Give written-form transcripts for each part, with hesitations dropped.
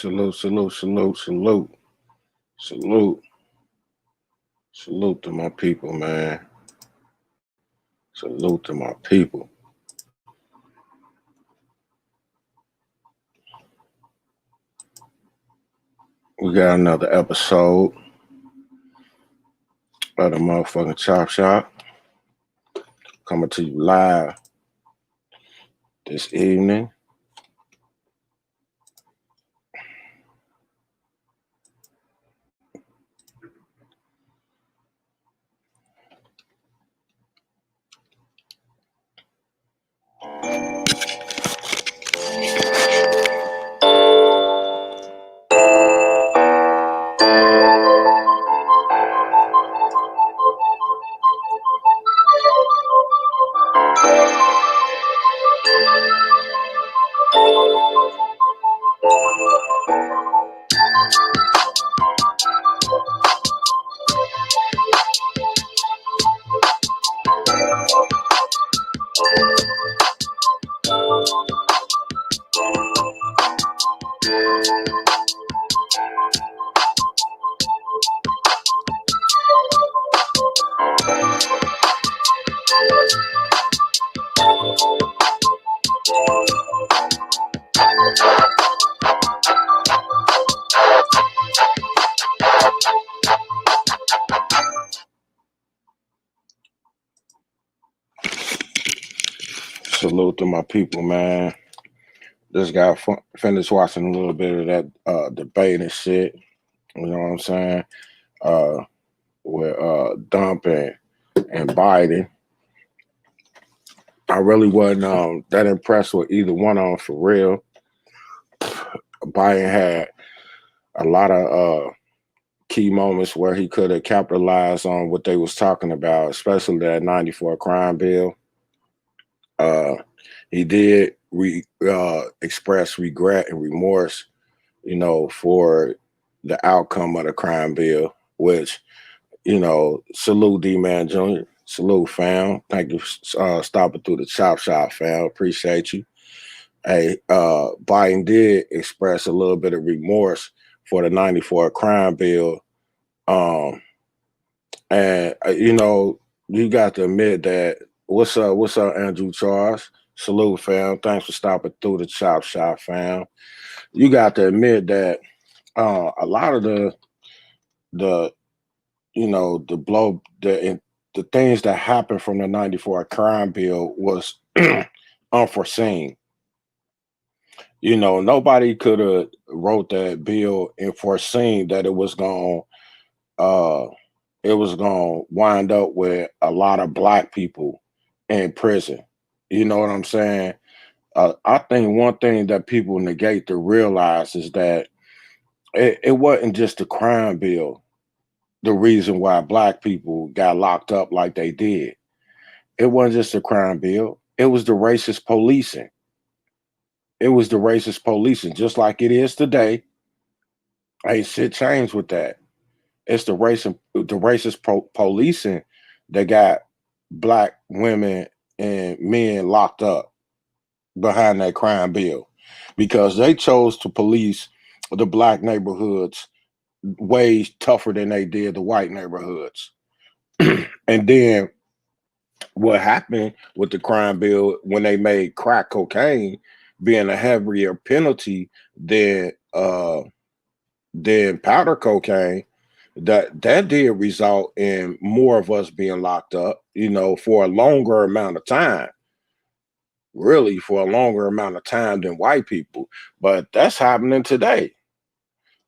Salute, salute, salute, salute, salute, salute to my people, man. Salute to my people. We got another episode of the motherfucking Chop Shop coming to you live this evening. Salute to my people, man. Just got finished watching a little bit of that debate and shit. You know what I'm saying? Uh, with Dump and Biden. I really wasn't that impressed with either one of them for real. Biden had a lot of key moments where he could have capitalized on what they was talking about, especially that 94 crime bill. Uh, he did express regret and remorse, for the outcome of the crime bill, which, salute D-Man Jr., salute fam. Thank you for stopping through the Chop Shop, fam. Appreciate you. Hey, Biden did express a little bit of remorse for the 94 crime bill. And you got to admit that what's up, Andrew Charles? Salute, fam. Thanks for stopping through the Chop Shop, fam. You got to admit that a lot of the the blow the things that happened from the 94 crime bill was unforeseen. Nobody could have wrote that bill and foreseen that uh it was gonna wind up with a lot of black people in prison. You know what I'm saying? I think one thing that people negate to realize is that it wasn't just the crime bill the reason why black people got locked up like they did. It wasn't just the crime bill. It was the racist policing. It was the racist policing, just like it is today. Hey, shit changed with that. It's the racist policing that got black women and men locked up behind that crime bill because they chose to police the black neighborhoods way tougher than they did the white neighborhoods. And then what happened with the crime bill when they made crack cocaine being a heavier penalty than powder cocaine, that did result in more of us being locked up, for a longer amount of time, really for a longer amount of time than white people. But that's happening today.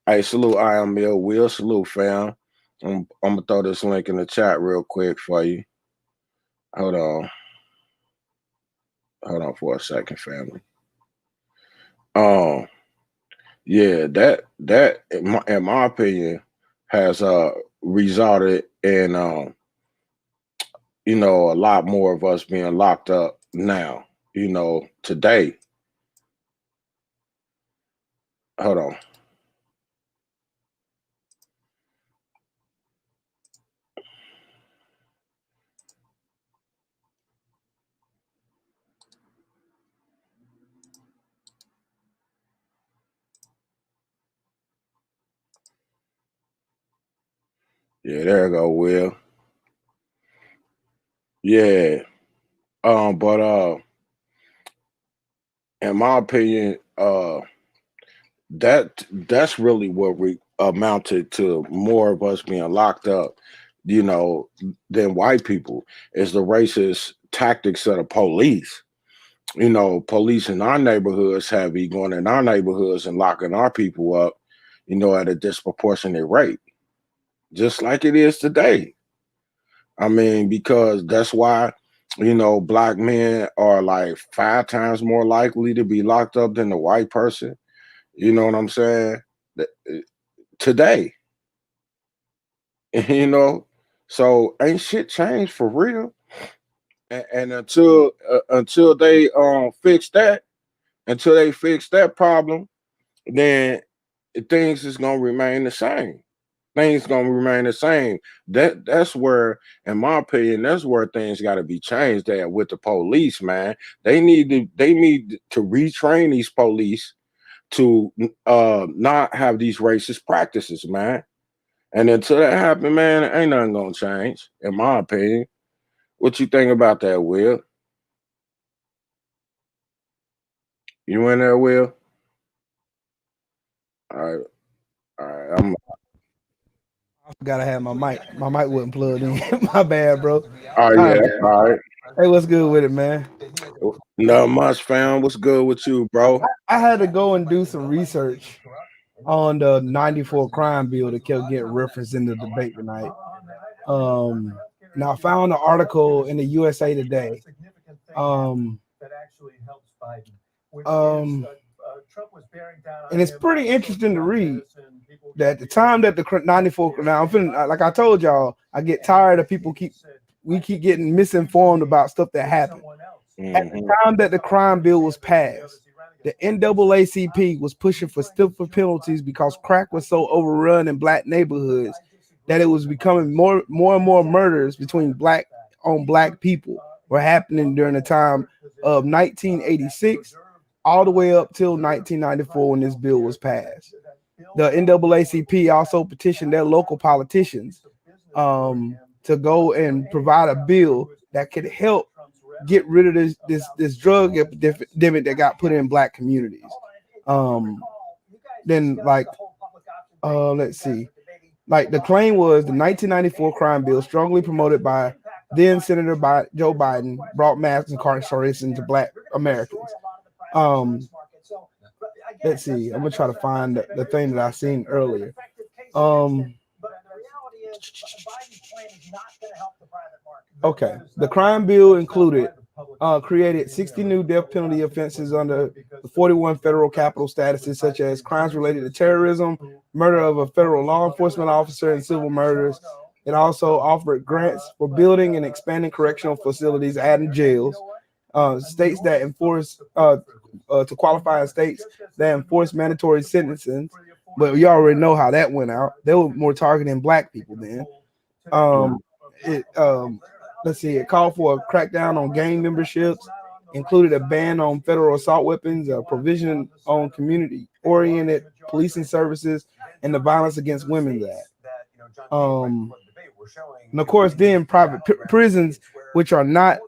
Hey, salute I am Mill Will, salute fam. I'm gonna throw this link in the chat real quick for you. Hold on. Hold on for a second, family. Um, yeah, that in my opinion has resulted in a lot more of us being locked up now, today. Hold on. Yeah, there you go, Will. Yeah. But in my opinion, that's really what we amounted to more of us being locked up, you know, than white people is the racist tactics of the police. You know, police in our neighborhoods have be going in our neighborhoods and locking our people up, you know, at a disproportionate rate, just like it is today. I mean, because that's why, you know, black men are like 5 times more likely to be locked up than the white person. You know what I'm saying? Today, you know, so ain't shit changed for real. And until they fix that, until they fix that problem, then things is gonna remain the same. Things gonna remain the same. That's where, in my opinion, that's where things got to be changed. At with the police, man, they need to retrain these police to not have these racist practices, man. And until that happen, man, ain't nothing gonna change, in my opinion. What you think about that, Will? You in there, Will? All right, all right. I forgot I had my mic. My mic wasn't plugged in. My bad, bro. Oh All yeah, right. all right. Hey, what's good with it, man? Not much, fam. What's good with you, bro? I had to go and do some research on the 94 crime bill that kept getting referenced in the debate tonight. Um, Now I found an article in the USA Today. Um, um, and it's pretty interesting to read that at the time that the 94 now I'm feeling like I told y'all, I get tired of people we keep getting misinformed about stuff that happened. At the Hmm. time that the crime bill was passed, the NAACP was pushing for stiffer penalties because crack was so overrun in black neighborhoods that it was becoming and more murders between black people were happening during the time of 1986 all the way up till 1994 when this bill was passed. The NAACP also petitioned their local politicians to go and provide a bill that could help get rid of this drug epidemic that got put in black communities. Um, then let's see, like the claim was the 1994 crime bill, strongly promoted by then Senator Joe Biden, brought mass incarceration to Black Americans. Um, let's see, I'm gonna try to find the thing that I seen earlier. Um, Okay. The crime bill included created 60 new death penalty offenses under the 41 federal capital statuses, such as crimes related to terrorism, murder of a federal law enforcement officer, and civil murders. It also offered grants for building and expanding correctional facilities, adding jails. States that enforce to qualify as states that enforce mandatory sentencing, but you already know how that went out. They were more targeting black people then. Um, it let's see, it called for a crackdown on gang memberships, included a ban on federal assault weapons, a provision on community-oriented policing services, and the Violence Against Women Act. And of course, then private prisons, which are not,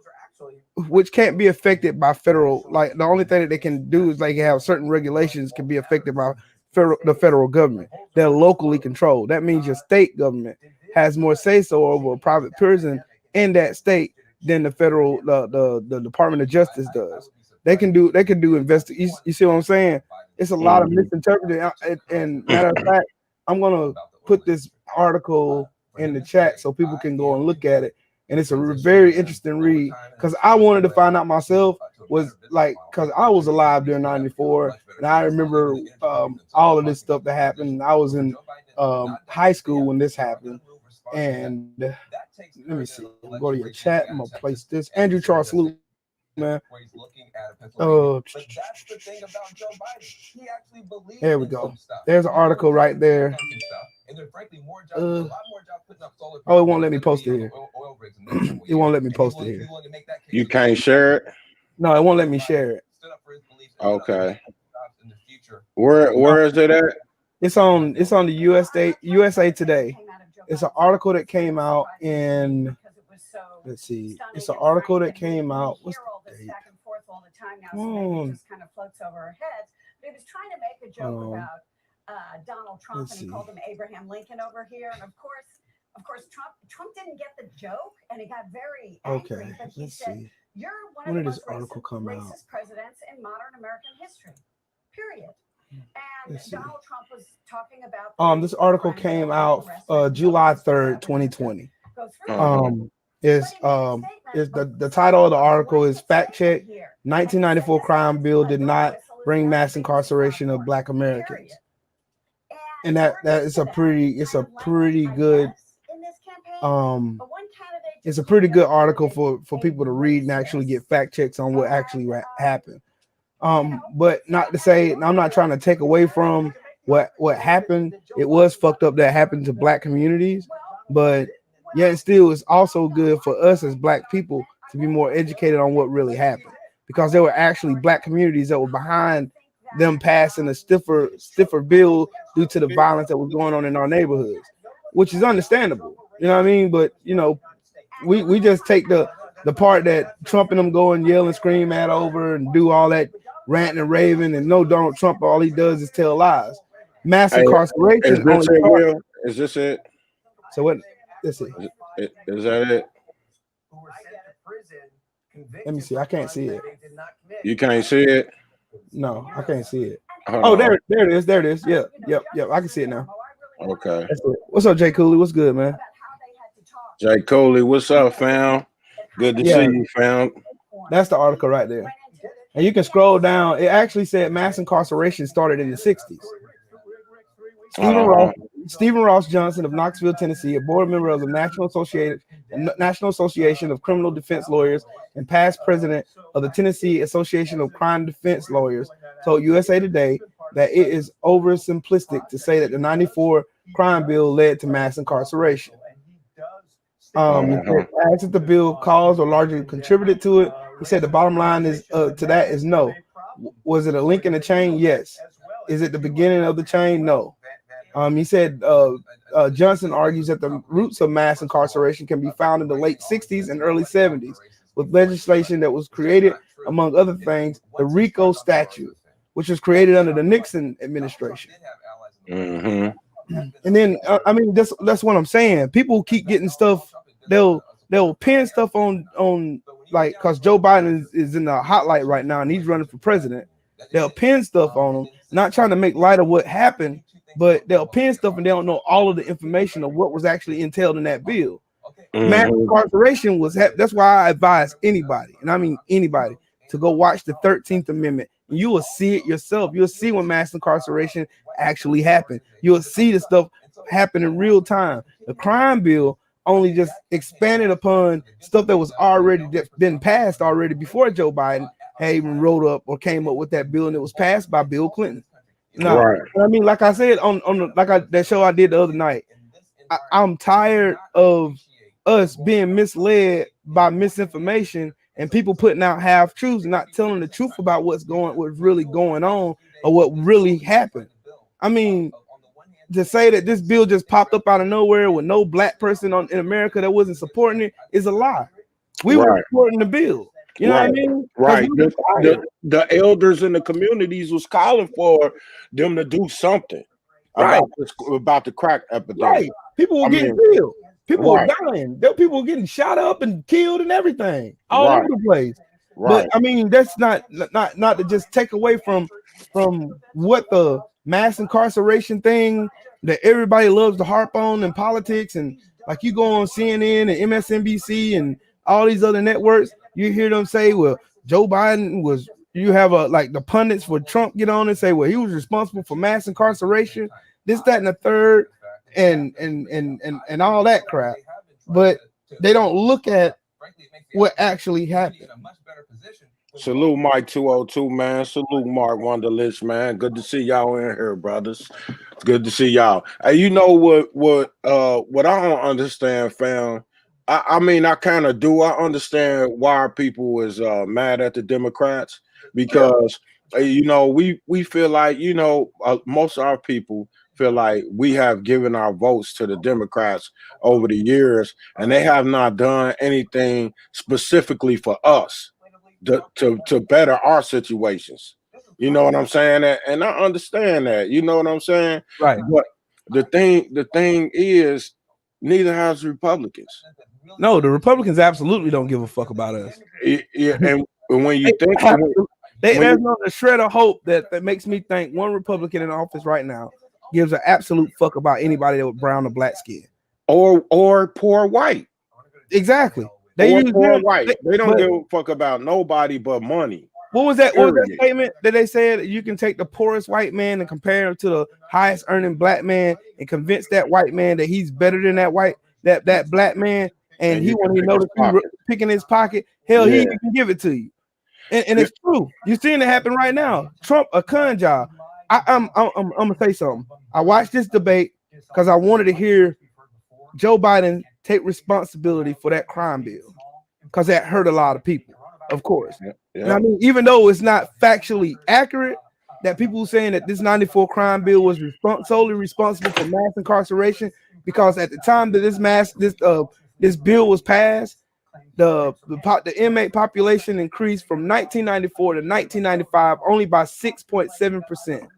which can't be affected by federal. Like the only thing that they can do is like have certain regulations can be affected by the federal government. They're locally controlled. That means your state government has more say so over a private prison in that state than the federal the Department of Justice does. They can do you see what I'm saying? It's a lot of Hmm. misinterpreting. And matter of fact, I'm gonna put this article in the chat so people can go and look at it. And it's a very interesting read because I wanted to find out myself was like because I was alive during '94 and I remember all of this stuff that happened. I was in high school when this happened, and let me see. I'm gonna go to your chat. I'm gonna place this. Andrew Charles Salute, man. Here we go. There's an article right there. Oh, it won't let me post it here. It won't let me post it here. You can't share it. No, it won't let me share it. Okay. Where is it at? It's on the USA Today. It's an article that came out in. Let's see. It's an article that came out. What's the date? Come on. Just kind of floats over our heads. But he was trying to make a joke about Donald Trump, and he called him Abraham Lincoln over here. And of course, Trump didn't get the joke, and he got very angry. Okay, but he let's said, see. "You're one When of the did most this article come out? racist presidents in modern American history." Period. And Donald Trump was talking about this article came out July 3rd, 2020. Is the title of the article is Fact Check 1994 Crime Bill Did Not Bring Mass Incarceration of Black Americans. And that is a pretty good it's a pretty good article for people to read and actually get fact checks on what actually happened. But not to say I'm not trying to take away from what happened. It was fucked up that happened to Black communities, but yet still it's also good for us as Black people to be more educated on what really happened, because there were actually Black communities that were behind them passing a stiffer bill due to the violence that was going on in our neighborhoods, which is understandable. You know what I mean? But we just take the part that Trump and them go and yell and scream at over and do all that ranting and raving, and no, Donald Trump, all he does is tell lies. Mass incarceration. Is this it? So what? Let's see. Is that it? Let me see. I can't see it. You can't see it? No, I can't see it. There it is. There it is. Yep. I can see it now. Okay. What's up, Jay Cooley? What's good, man? Jay Cooley, what's up, fam? Good to see you, fam. That's the article right there. And you can scroll down. It actually said mass incarceration started in the 60s. Stephen Ross Johnson of Knoxville, Tennessee, a board member of the National Association of Criminal Defense Lawyers and past president of the Tennessee Association of Crime Defense Lawyers, told USA Today that it is oversimplistic to say that the 94 crime bill led to mass incarceration. As if the bill caused or largely contributed to it, he said the bottom line is to that is no. Was it a link in the chain? Yes. Is it the beginning of the chain? No. He said Johnson argues that the roots of mass incarceration can be found in the late 60s and early 70s with legislation that was created, among other things, the RICO statute, which was created under the Nixon administration. Mm-hmm. And then, that's what I'm saying. People keep getting stuff. They'll pin stuff on like, because Joe Biden is in the hotlight right now and he's running for president. They'll pin stuff on him, not trying to make light of what happened, but they'll pin stuff and they don't know all of the information of what was actually entailed in that bill. Mm-hmm. Mass incarceration that's why I advise anybody, and I mean anybody, to go watch the 13th Amendment. You will see it yourself. You'll see when mass incarceration actually happened. You'll see the stuff happen in real time. The crime bill only just expanded upon stuff that was already been passed already before Joe Biden had even wrote up or came up with that bill, and it was passed by Bill Clinton. No, right. I mean, like I said on that show I did the other night, I'm tired of us being misled by misinformation and people putting out half truths, not telling the truth about what's really going on or what really happened. I mean, to say that this bill just popped up out of nowhere with no Black person in America that wasn't supporting it is a lie. We were supporting the bill. You know what I mean? Right. The elders in the communities was calling for them to do something about the crack epidemic. Right. People were getting killed. People were dying. People were getting shot up and killed and everything all over the place. Right. But I mean, that's not to just take away from what the mass incarceration thing that everybody loves to harp on in politics, and like you go on CNN and MSNBC and all these other networks, you hear them say, well, Joe Biden was, you have like the pundits for Trump get on and say, well, he was responsible for mass incarceration, this, that, and the third, and all that crap. But they don't look at what actually happened. Salute Mike 202, man. Salute Mark Wunderlich, man. Good to see y'all in here, brothers. It's good to see y'all. Hey, you know what I don't understand, fam. I mean, I kind of do. I understand why people is mad at the Democrats, because we feel like, most of our people feel like we have given our votes to the Democrats over the years, and they have not done anything specifically for us to better our situations. You know what I'm saying? And I understand that. You know what I'm saying? Right. But the thing is, neither has Republicans. No, the Republicans absolutely don't give a fuck about us. Yeah, and when you think there's not a shred of hope that makes me think one Republican in office right now gives an absolute fuck about anybody with brown or black skin or poor white. Exactly. They use poor white. They don't give a fuck about nobody but money. What was that statement that they said? You can take the poorest white man and compare him to the highest earning black man and convince that white man that he's better than that black man, and he won't even notice you picking his pocket. Hell, he can give it to you. And it's true. You're seeing it happen right now. Trump, a con job. I'm gonna say something. I watched this debate because I wanted to hear Joe Biden take responsibility for that crime bill, because that hurt a lot of people, of course. And I mean, even though it's not factually accurate, that people saying that this 94 crime bill was solely responsible for mass incarceration, because at the time that this bill was passed, the inmate population increased from 1994 to 1995 only by 6.7%.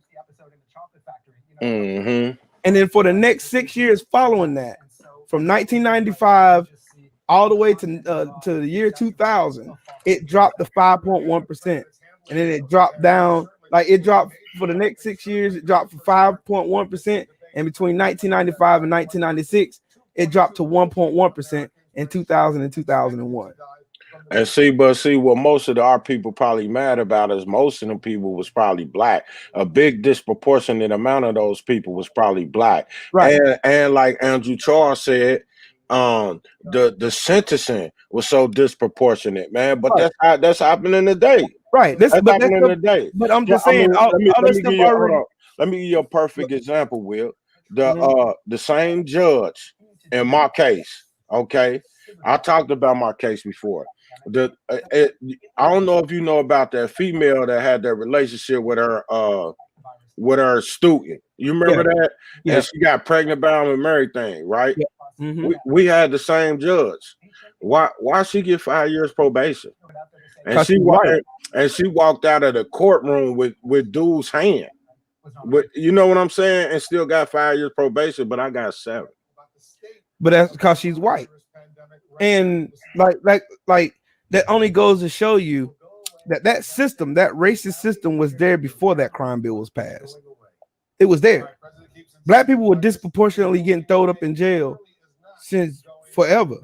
And then for the next 6 years following that, from 1995 all the way to the year 2000, it dropped to 5.1%, and then it dropped down. Like, it dropped for the next 6 years, it dropped from 5.1%, and between 1995 and 1996, it dropped to 1.1% in 2000 and 2001. And see what most of our people probably mad about is most of them people was probably black. A big disproportionate amount of those people was probably black. Right. And like Andrew Charles said, the sentencing was so disproportionate, man. But that's happening today. Right. That's happening today. But I'm just saying, let me give you a perfect example, Will. The same judge in my case, okay? I talked about my case before. I don't know if you know about that female that had that relationship with her student. You remember that? Yeah. And she got pregnant by him and everything, right? Yeah. We had the same judge. Why she get 5 years probation? And she walked out of the courtroom with dude's hand. You know what I'm saying? And still got 5 years probation, but I got 7. But that's because she's white. And like that only goes to show you that system, that racist system, was there before that crime bill was passed. It was there. Black people were disproportionately getting thrown up in jail since forever,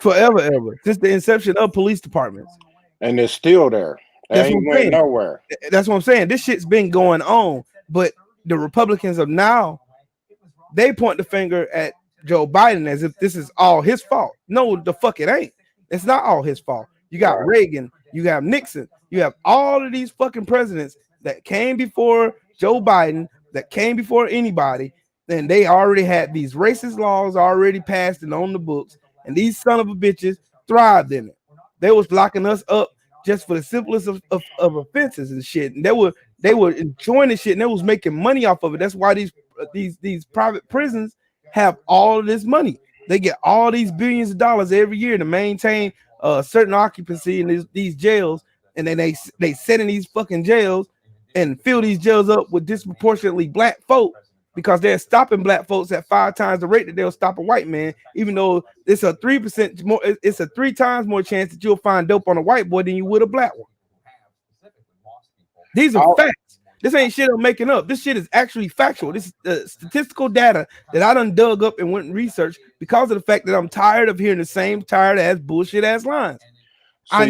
since the inception of police departments. And it's still there. It ain't went nowhere. That's what I'm saying. This shit's been going on, but the Republicans of now, they point the finger at Joe Biden as if this is all his fault. No, the fuck it ain't. It's not all his fault. You got Reagan, you have Nixon, you have all of these fucking presidents that came before Joe Biden, that came before anybody, and they already had these racist laws already passed and on the books, and these son of a bitches thrived in it. They was locking us up just for the simplest of offenses and shit, and they were enjoying the shit, and they was making money off of it. That's why these private prisons have all of this money. They get all these billions of dollars every year to maintain certain occupancy in these jails, and then they sit in these fucking jails and fill these jails up with disproportionately black folk, because they're stopping black folks at 5 times the rate that they'll stop a white man, even though it's a 3% more. It's a 3 times more chance that you'll find dope on a white boy than you would a black one. These are facts. This ain't shit I'm making up. This shit is actually factual. This is statistical data that I done dug up and went and researched, because of the fact that I'm tired of hearing the same tired ass bullshit ass lines. So I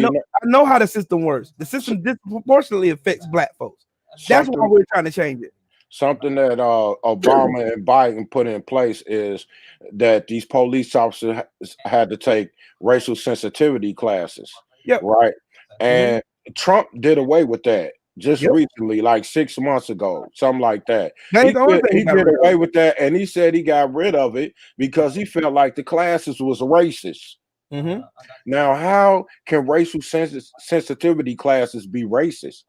know how the system works. The system disproportionately affects black folks. That's why we're trying to change it. Something that Obama and Biden put in place is that these police officers had to take racial sensitivity classes. Yep. Right. And Trump did away with that just recently, like 6 months ago, something like that. He did away with that, and he said he got rid of it because he felt like the classes was racist. Now, how can racial sensitivity classes be racist?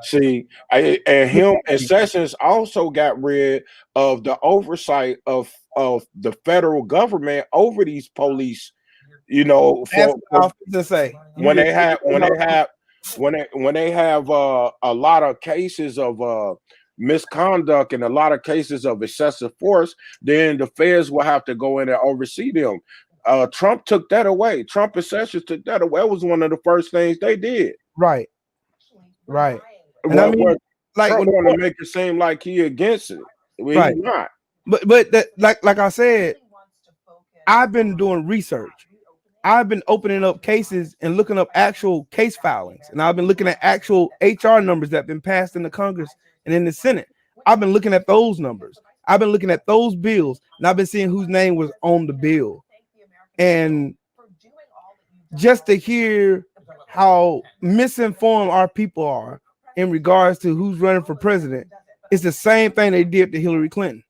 See, and him and Sessions also got rid of the oversight of the federal government over these police. You know, That's for what I was gonna say. when they have a lot of cases of misconduct and a lot of cases of excessive force, then the feds will have to go in and oversee them. Trump took that away. Trump and Sessions took that away. That was one of the first things they did. Right. And I mean, like Trump want to make it seem like he against it. Well, right. He's not. But that, like I said, I've been doing research. I've been opening up cases and looking up actual case filings, and I've been looking at actual HR numbers that have been passed in the Congress and in the Senate. I've been looking at those numbers. I've been looking at those bills, and I've been seeing whose name was on the bill. And just to hear how misinformed our people are in regards to who's running for president, it's the same thing they did to Hillary Clinton.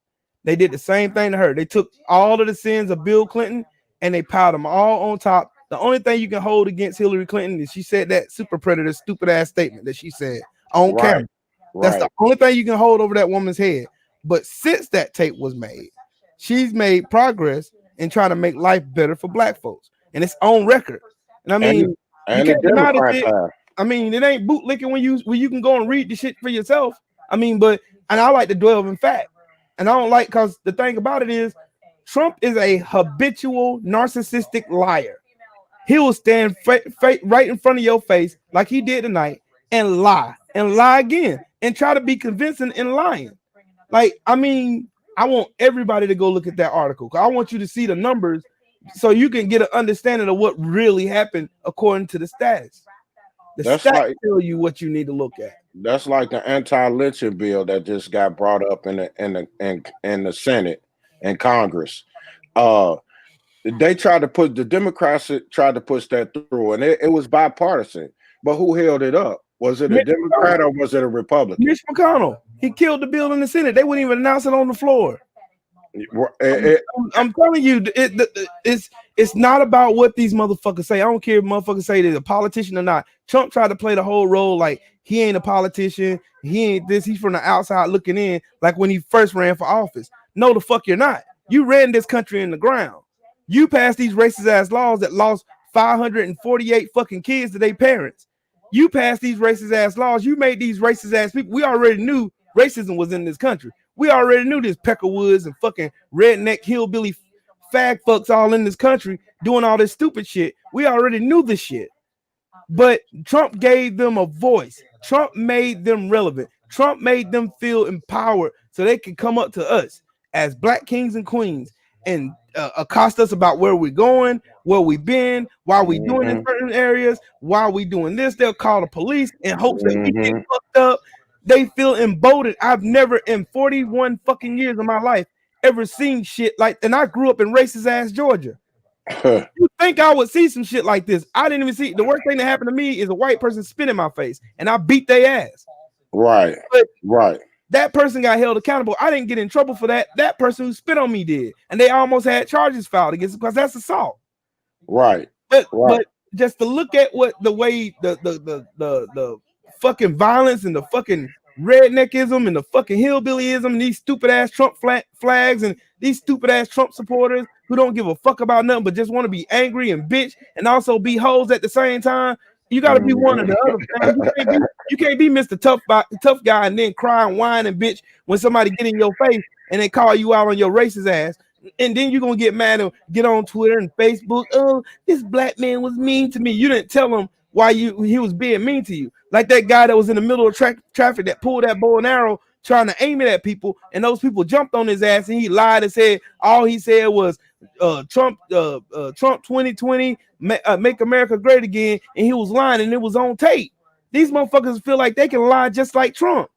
They did the same thing to her. They took all of the sins of Bill Clinton and they piled them all on top. The only thing you can hold against Hillary Clinton is she said that super predator stupid ass statement that she said on camera. That's the only thing you can hold over that woman's head. But since that tape was made, she's made progress in trying to make life better for black folks, and it's on record. And I mean, and the Democrats have. I mean, it ain't bootlicking when you can go and read the shit for yourself. I mean, and I like to dwell in fact, and I don't like, because the thing about it is, Trump is a habitual narcissistic liar. He will stand right in front of your face like he did tonight and lie again and try to be convincing in lying. Like, I mean, I want everybody to go look at that article. I want you to see the numbers so you can get an understanding of what really happened according to the stats. The stats tell you what you need to look at. That's like the anti-lynching bill that just got brought up in the Senate and Congress. They tried to put, the Democrats tried to push that through, and it was bipartisan. But who held it up? Was it a Democrat or was it a Republican? Mitch McConnell. He killed the bill in the Senate. They wouldn't even announce it on the floor. I'm telling you, it's not about what these motherfuckers say. I don't care if motherfuckers say they're a politician or not. Trump tried to play the whole role like he ain't a politician. He ain't this. He's from the outside looking in, like when he first ran for office. No, the fuck you're not. You ran this country in the ground. You passed these racist ass laws that lost 548 fucking kids to their parents. You passed these racist ass laws. You made these racist ass people. We already knew racism was in this country. We already knew this Peckerwoods and fucking redneck hillbilly fag fucks all in this country doing all this stupid shit. We already knew this shit. But Trump gave them a voice. Trump made them relevant. Trump made them feel empowered so they could come up to us as black kings and queens and accost us about where we're going, where we've been, why we doing in certain areas, why we doing this. They'll call the police in hopes that we get fucked up. They feel emboldened. I've never in 41 fucking years of my life ever seen shit like, and I grew up in racist ass Georgia. You think I would see some shit like this? I didn't even see. The worst thing that happened to me is a white person spit in my face and I beat their ass. Right. But right. That person got held accountable. I didn't get in trouble for that. That person who spit on me did, and they almost had charges filed against it because that's assault. Right. But just to look at what the way the fucking violence and the fucking redneckism and the fucking hillbillyism and these stupid ass Trump flags and these stupid ass Trump supporters who don't give a fuck about nothing but just want to be angry and bitch and also be hoes at the same time. You got to be one or the other. You can't be Mr. Tough guy and then cry and whine and bitch when somebody get in your face and they call you out on your racist ass. And then you're going to get mad and get on Twitter and Facebook. Oh, this black man was mean to me. You didn't tell him why he was being mean to you. Like that guy that was in the middle of traffic that pulled that bow and arrow trying to aim it at people. And those people jumped on his ass and he lied and said all he said was Trump 2020 make America great again, and he was lying and it was on tape. These motherfuckers feel like they can lie just like Trump.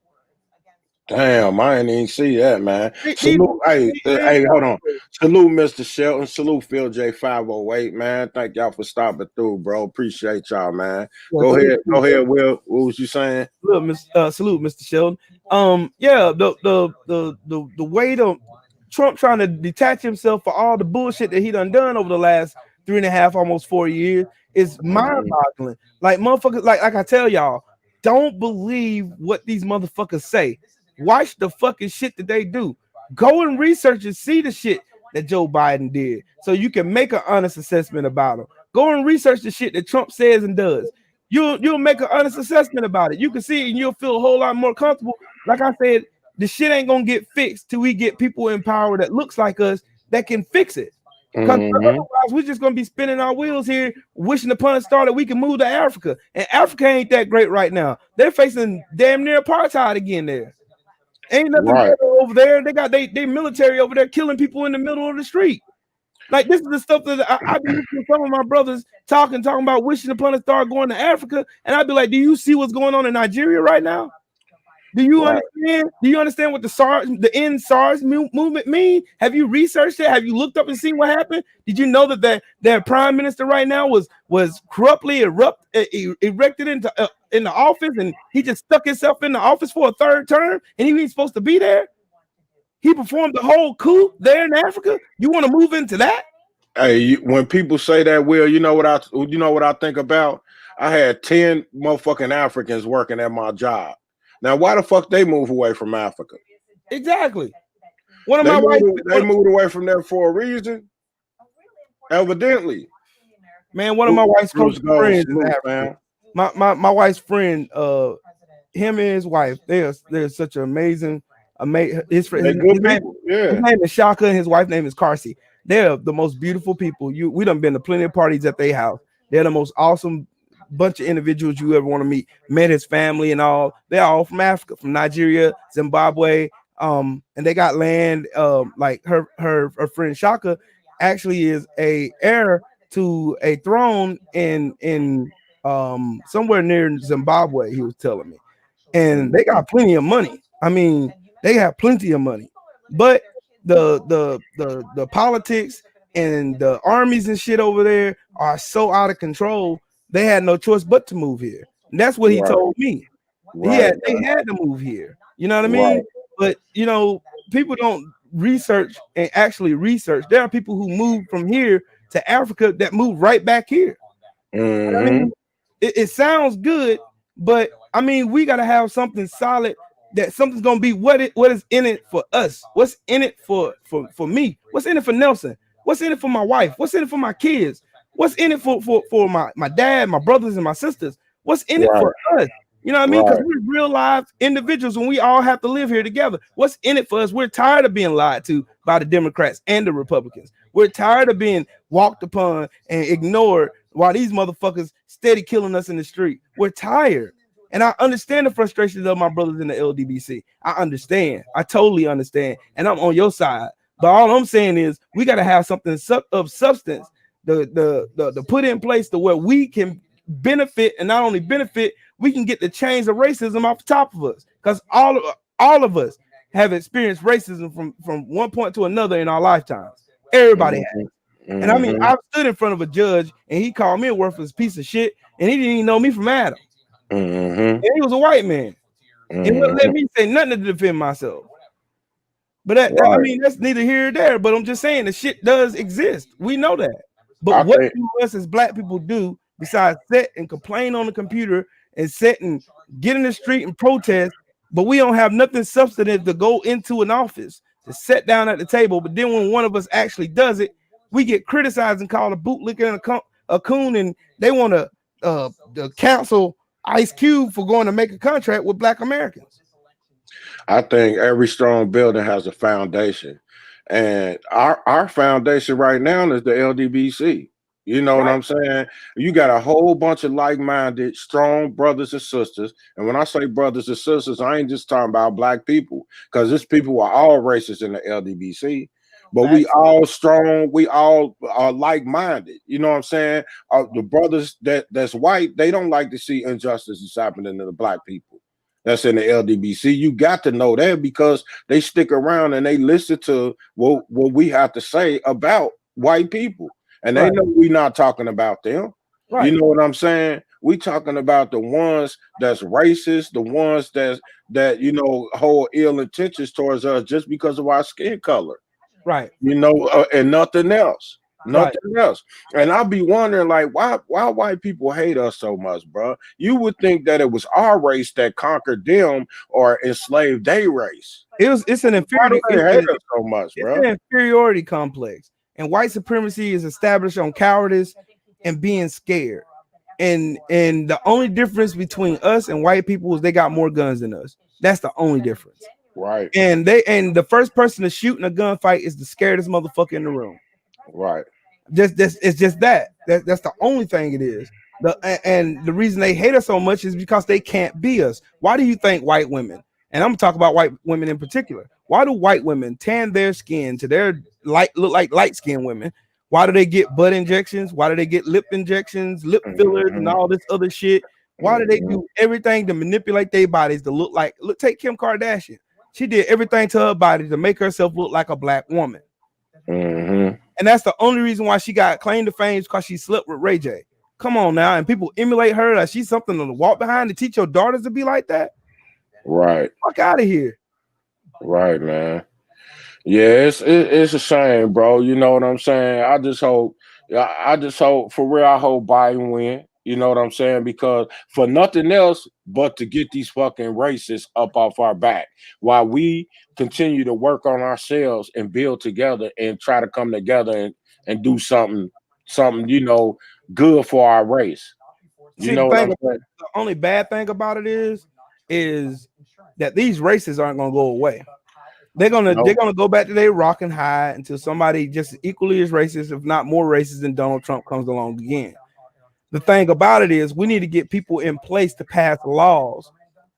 Damn, I didn't even see that, man. Salute, hey, hold on. Salute, Mr. Shelton. Salute, Phil J508, man. Thank y'all for stopping through, bro. Appreciate y'all, man. Go ahead, Will. What was you saying? Salute, Mr. Shelton. Yeah, the way Trump trying to detach himself for all the bullshit that he done over the last 3.5, almost 4 years is mind-boggling. Like motherfuckers, like I tell y'all, don't believe what these motherfuckers say. Watch the fucking shit that they do. Go and research and see the shit that Joe Biden did so you can make an honest assessment about him. Go and research the shit that Trump says and does. You'll make an honest assessment about it. You can see it and you'll feel a whole lot more comfortable. Like I said, the shit ain't gonna get fixed till we get people in power that looks like us that can fix it. Because otherwise, we're just gonna be spinning our wheels here, wishing upon a star that we can move to Africa. And Africa ain't that great right now. They're facing damn near apartheid again there. Ain't nothing better over there. They got they military over there killing people in the middle of the street. Like, this is the stuff that I've been listening to some of my brothers talking about wishing upon a star going to Africa. And I'd be like, do you see what's going on in Nigeria right now? Do you understand? Do you understand what the SARS movement mean? Have you researched it? Have you looked up and seen what happened? Did you know that their prime minister right now was corruptly erected into office, and he just stuck himself in the office for a third term, and he ain't supposed to be there? He performed the whole coup there in Africa. You want to move into that? Hey, when people say that, Will, you know what I think about? I had 10 motherfucking Africans working at my job. Now, why the fuck they move away from Africa? Exactly. They moved away from there for a reason. Evidently. Man, one of my wife's close friends is African. My wife's friend, him and his wife, they're such an amazing. His name is Shaka and his wife's name is Carsey. They're the most beautiful people. We done been to plenty of parties at their house. They're the most awesome bunch of individuals you ever want to meet. Met his family and all. They're all from Africa, from Nigeria, Zimbabwe, and they got land. Like her friend Shaka actually is a heir to a throne in somewhere near Zimbabwe. He was telling me, and they got plenty of money. I mean, they have plenty of money, but the politics and the armies and shit over there are so out of control. They had no choice but to move here. And that's what he told me. They had to move here. You know what I mean? But you know, people don't research and actually research. There are people who move from here to Africa that move right back here. Mm-hmm. I mean, it sounds good, but I mean, we gotta have something solid. That something's gonna be what is in it for us. What's in it for me? What's in it for Nelson? What's in it for my wife? What's in it for my kids? What's in it for my dad, my brothers, and my sisters? What's in it for us? You know what I mean? Because we're real live individuals and we all have to live here together. What's in it for us? We're tired of being lied to by the Democrats and the Republicans. We're tired of being walked upon and ignored while these motherfuckers steady killing us in the street. We're tired. And I understand the frustrations of my brothers in the LDBC. I understand. I totally understand. And I'm on your side. But all I'm saying is we got to have something of substance the put in place to where we can benefit, and not only benefit, we can get the chains of racism off the top of us. Because all of us have experienced racism from one point to another in our lifetimes. Everybody has. Mm-hmm. And I mean, I stood in front of a judge and he called me a worthless piece of shit, and he didn't even know me from Adam. Mm-hmm. And he was a white man. Mm-hmm. He wouldn't let me say nothing to defend myself. But I mean, that's neither here or there. But I'm just saying the shit does exist. We know that. But what do us as black people do besides sit and complain on the computer and sit and get in the street and protest? But we don't have nothing substantive to go into an office to sit down at the table. But then when one of us actually does it, we get criticized and called a bootlicker and a coon, and they want to cancel Ice Cube for going to make a contract with Black Americans. I think every strong building has a foundation, and our foundation right now is the LDBC. You know what I'm saying? You got a whole bunch of like-minded, strong brothers and sisters. And when I say brothers and sisters, I ain't just talking about black people, because this people are all races in the LDBC. But we all strong, we all are like-minded. You know what I'm saying? The brothers that's white, they don't like to see injustices happening to the black people that's in the LDBC. You got to know that, because they stick around and they listen to what we have to say about white people. And they know we're not talking about them. You know what I'm saying? We talking about the ones that's racist, the ones that you know hold ill intentions towards us just because of our skin color. Right. You know, and nothing else. Nothing else. And I'll be wondering, like, why white people hate us so much, bro? You would think that it was our race that conquered them or enslaved their race. It's an inferiority. Why do they hate us so much, bro? It's an inferiority complex, and white supremacy is established on cowardice and being scared. And the only difference between us and white people is they got more guns than us. That's the only difference. Right. And the first person to shoot in a gunfight is the scaredest motherfucker in the room. Right. It's just that's the only thing it is. And the reason they hate us so much is because they can't be us. Why do you think white women, and I'm gonna talk about white women in particular, why do white women tan their skin to their look like light-skinned women? Why do they get butt injections? Why do they get lip injections, lip fillers, and all this other shit? Why do they do everything to manipulate their bodies to look like? Take Kim Kardashian. She did everything to her body to make herself look like a black woman. And that's the only reason why she got claim to fame, because she slept with Ray J. Come on now, and people emulate her like she's something to walk behind to teach your daughters to be like that. Right. Fuck out of here. Right, man. Yeah, it's a shame, bro. You know what I'm saying? I just hope for real, I hope Biden win. You know what I'm saying? Because for nothing else but to get these fucking racists up off our back while we continue to work on ourselves and build together and try to come together and do something, you know, good for our race. You know what I'm saying? The only bad thing about it is that these races aren't gonna go away. They're gonna go back to their rock and hide until somebody just equally as racist, if not more racist than Donald Trump comes along again. The thing about it is we need to get people in place to pass laws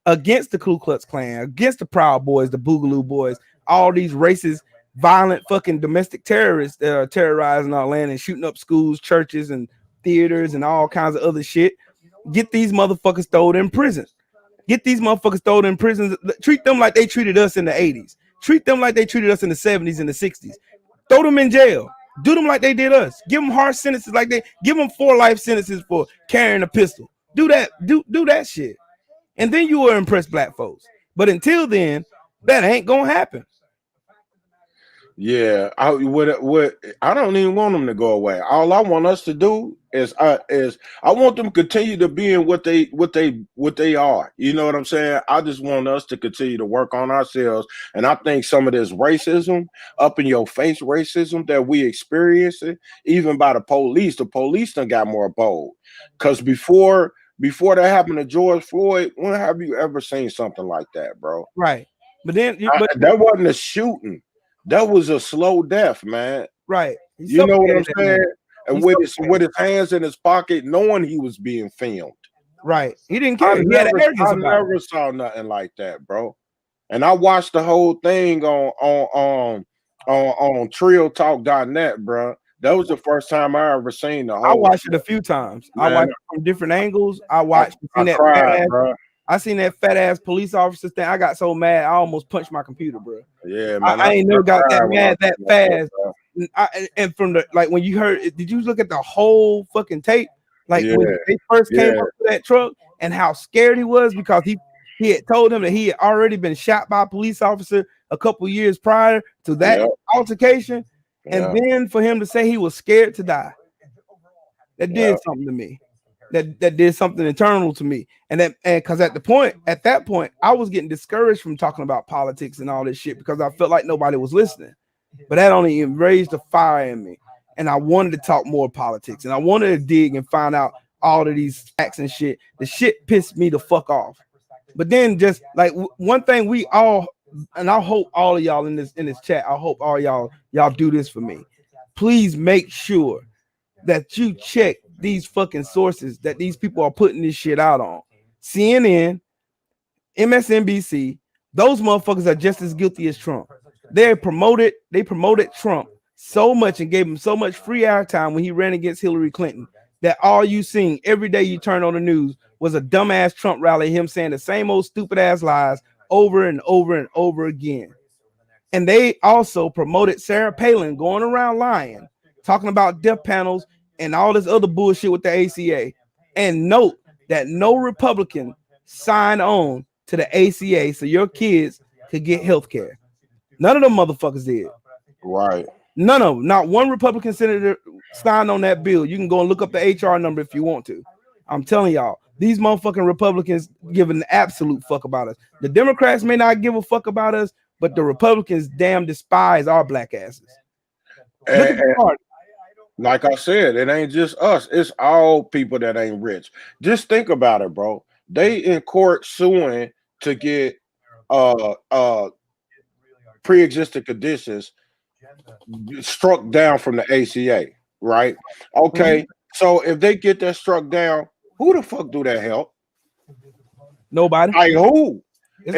against the Ku Klux Klan, against the Proud Boys, the Boogaloo Boys, all these racist, violent fucking domestic terrorists that are terrorizing our land and shooting up schools, churches, and theaters and all kinds of other shit. Get these motherfuckers thrown in prison. Get these motherfuckers thrown in prison. Treat them like they treated us in the 80s. Treat them like they treated us in the 70s and the 60s. Throw them in jail. Do them like they did us. Give them harsh sentences like they give them 4 life sentences for carrying a pistol. Do that. Do that shit. And then you will impress black folks. But until then, that ain't gonna happen. Yeah, I don't even want them to go away. All I want us to do is I want them to continue to be in what they are. You know what I'm saying? I just want us to continue to work on ourselves. And I think some of this racism, up in your face racism that we experiencing, even by the police done got more bold. Because before that happened to George Floyd, when have you ever seen something like that, bro? Right. But then that wasn't a shooting. That was a slow death, man. Right. You know what I'm saying? And with his hands in his pocket, knowing he was being filmed. Right. He didn't care. I never saw nothing like that, bro. And I watched the whole thing on TrioTalk.net, bro. That was the first time I ever seen the whole. I watched it a few times. Man. I watched it from different angles. I seen that fat ass police officer thing. I got so mad, I almost punched my computer, bro. Yeah, man. I ain't never got that mad that fast. And from the when you heard, did you look at the whole fucking tape? Like when they first came up to that truck and how scared he was because he had told him that he had already been shot by a police officer a couple years prior to that altercation, and then for him to say he was scared to die, that did something to me. That did something internal to me, and because at that point, I was getting discouraged from talking about politics and all this shit because I felt like nobody was listening. But that only raised a fire in me, and I wanted to talk more politics, and I wanted to dig and find out all of these facts and shit. The shit pissed me the fuck off. But then just like one thing we all, and I hope all of y'all in this chat, I hope all y'all do this for me. Please make sure that you check these fucking sources that these people are putting this shit out on. CNN, MSNBC, those motherfuckers are just as guilty as Trump. They promoted Trump so much and gave him so much free airtime when he ran against Hillary Clinton that all you seen every day you turn on the news was a dumbass Trump rally, him saying the same old stupid ass lies over and over and over again. And they also promoted Sarah Palin going around lying, talking about death panels and all this other bullshit with the ACA. And note that no Republican signed on to the ACA so your kids could get health care. None of them motherfuckers did. Right. None of them. Not one Republican senator signed on that bill. You can go and look up the HR number if you want to. I'm telling y'all, these motherfucking Republicans give an absolute fuck about us. The Democrats may not give a fuck about us, but the Republicans damn despise our black asses. Look at the party. Like I said, it ain't just us. It's all people that ain't rich. Just think about it, bro. They in court suing to get pre-existing conditions struck down from the ACA, right? Okay, so if they get that struck down, who the fuck do that help? Nobody. Like who? It's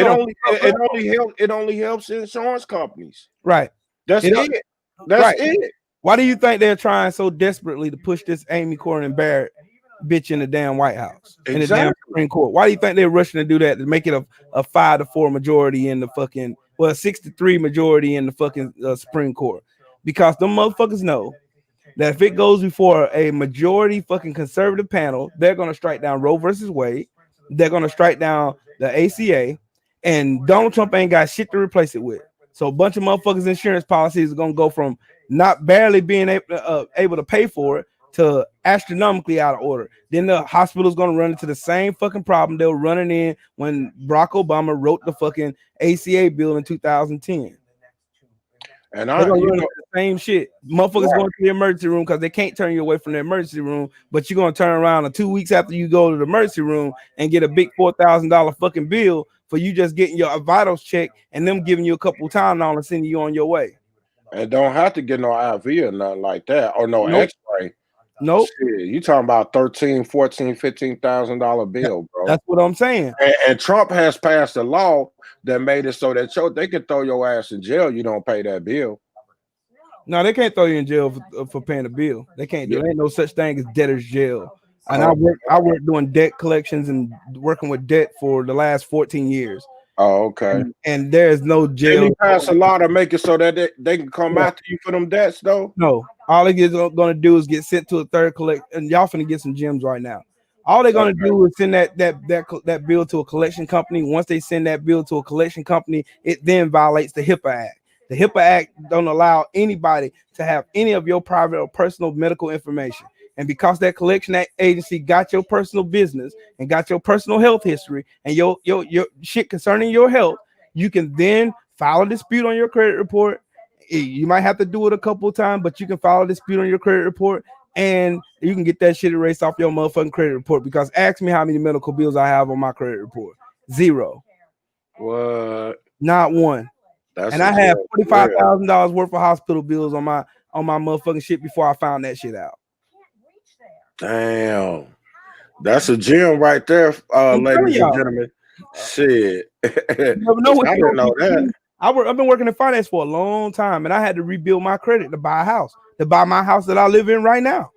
It only helps insurance companies. Right. That's it. That's it. Why do you think they're trying so desperately to push this Amy Coney Barrett bitch in the damn White House, in the damn Supreme Court? Why do you think they're rushing to do that, to make it a 5-4 majority in the fucking, well, 6-3 majority in the fucking Supreme Court? Because them motherfuckers know that if it goes before a majority fucking conservative panel, they're gonna strike down Roe versus Wade, they're gonna strike down the ACA, and Donald Trump ain't got shit to replace it with. So a bunch of motherfuckers' insurance policies are gonna go from not barely being able to pay for it to astronomically out of order. Then the hospital's gonna run into the same fucking problem they were running in when Barack Obama wrote the fucking ACA bill in 2010. And they're gonna run into the same shit. Motherfuckers going to the emergency room because they can't turn you away from the emergency room, but you're gonna turn around 2 weeks after you go to the emergency room and get a big $4,000 fucking bill for you just getting your vitals checked and them giving you a couple Tylenol and sending you on your way. And don't have to get no IV or nothing like that, or no X-ray. Nope. Shit, you talking about $13,000, $14,000, $15,000 bill, bro. That's what I'm saying. And Trump has passed a law that made it so that they can throw your ass in jail. You don't pay that bill. No, they can't throw you in jail for paying a bill. They can't do. There ain't no such thing as debtor's jail. And I work doing debt collections and working with debt for the last 14 years. Oh, okay. And there's no jail. Did he pass a law to make it so that they can come after you for them debts, though? No. All they're gonna do is get sent to a third collect, and y'all finna get some gems right now. All they're gonna do is send that bill to a collection company. Once they send that bill to a collection company, it then violates the HIPAA Act. The HIPAA Act don't allow anybody to have any of your private or personal medical information. And because that collection agency got your personal business and got your personal health history and your shit concerning your health, you can then file a dispute on your credit report. You might have to do it a couple of times, but you can file a dispute on your credit report and you can get that shit erased off your motherfucking credit report. Because ask me how many medical bills I have on my credit report. 0. What? Not one. And I have $45,000 worth of hospital bills on my motherfucking shit before I found that shit out. Damn, that's a gem right there, ladies and gentlemen. Shit, I didn't know that. I've been working in finance for a long time, and I had to rebuild my credit to buy a house, to buy my house that I live in right now.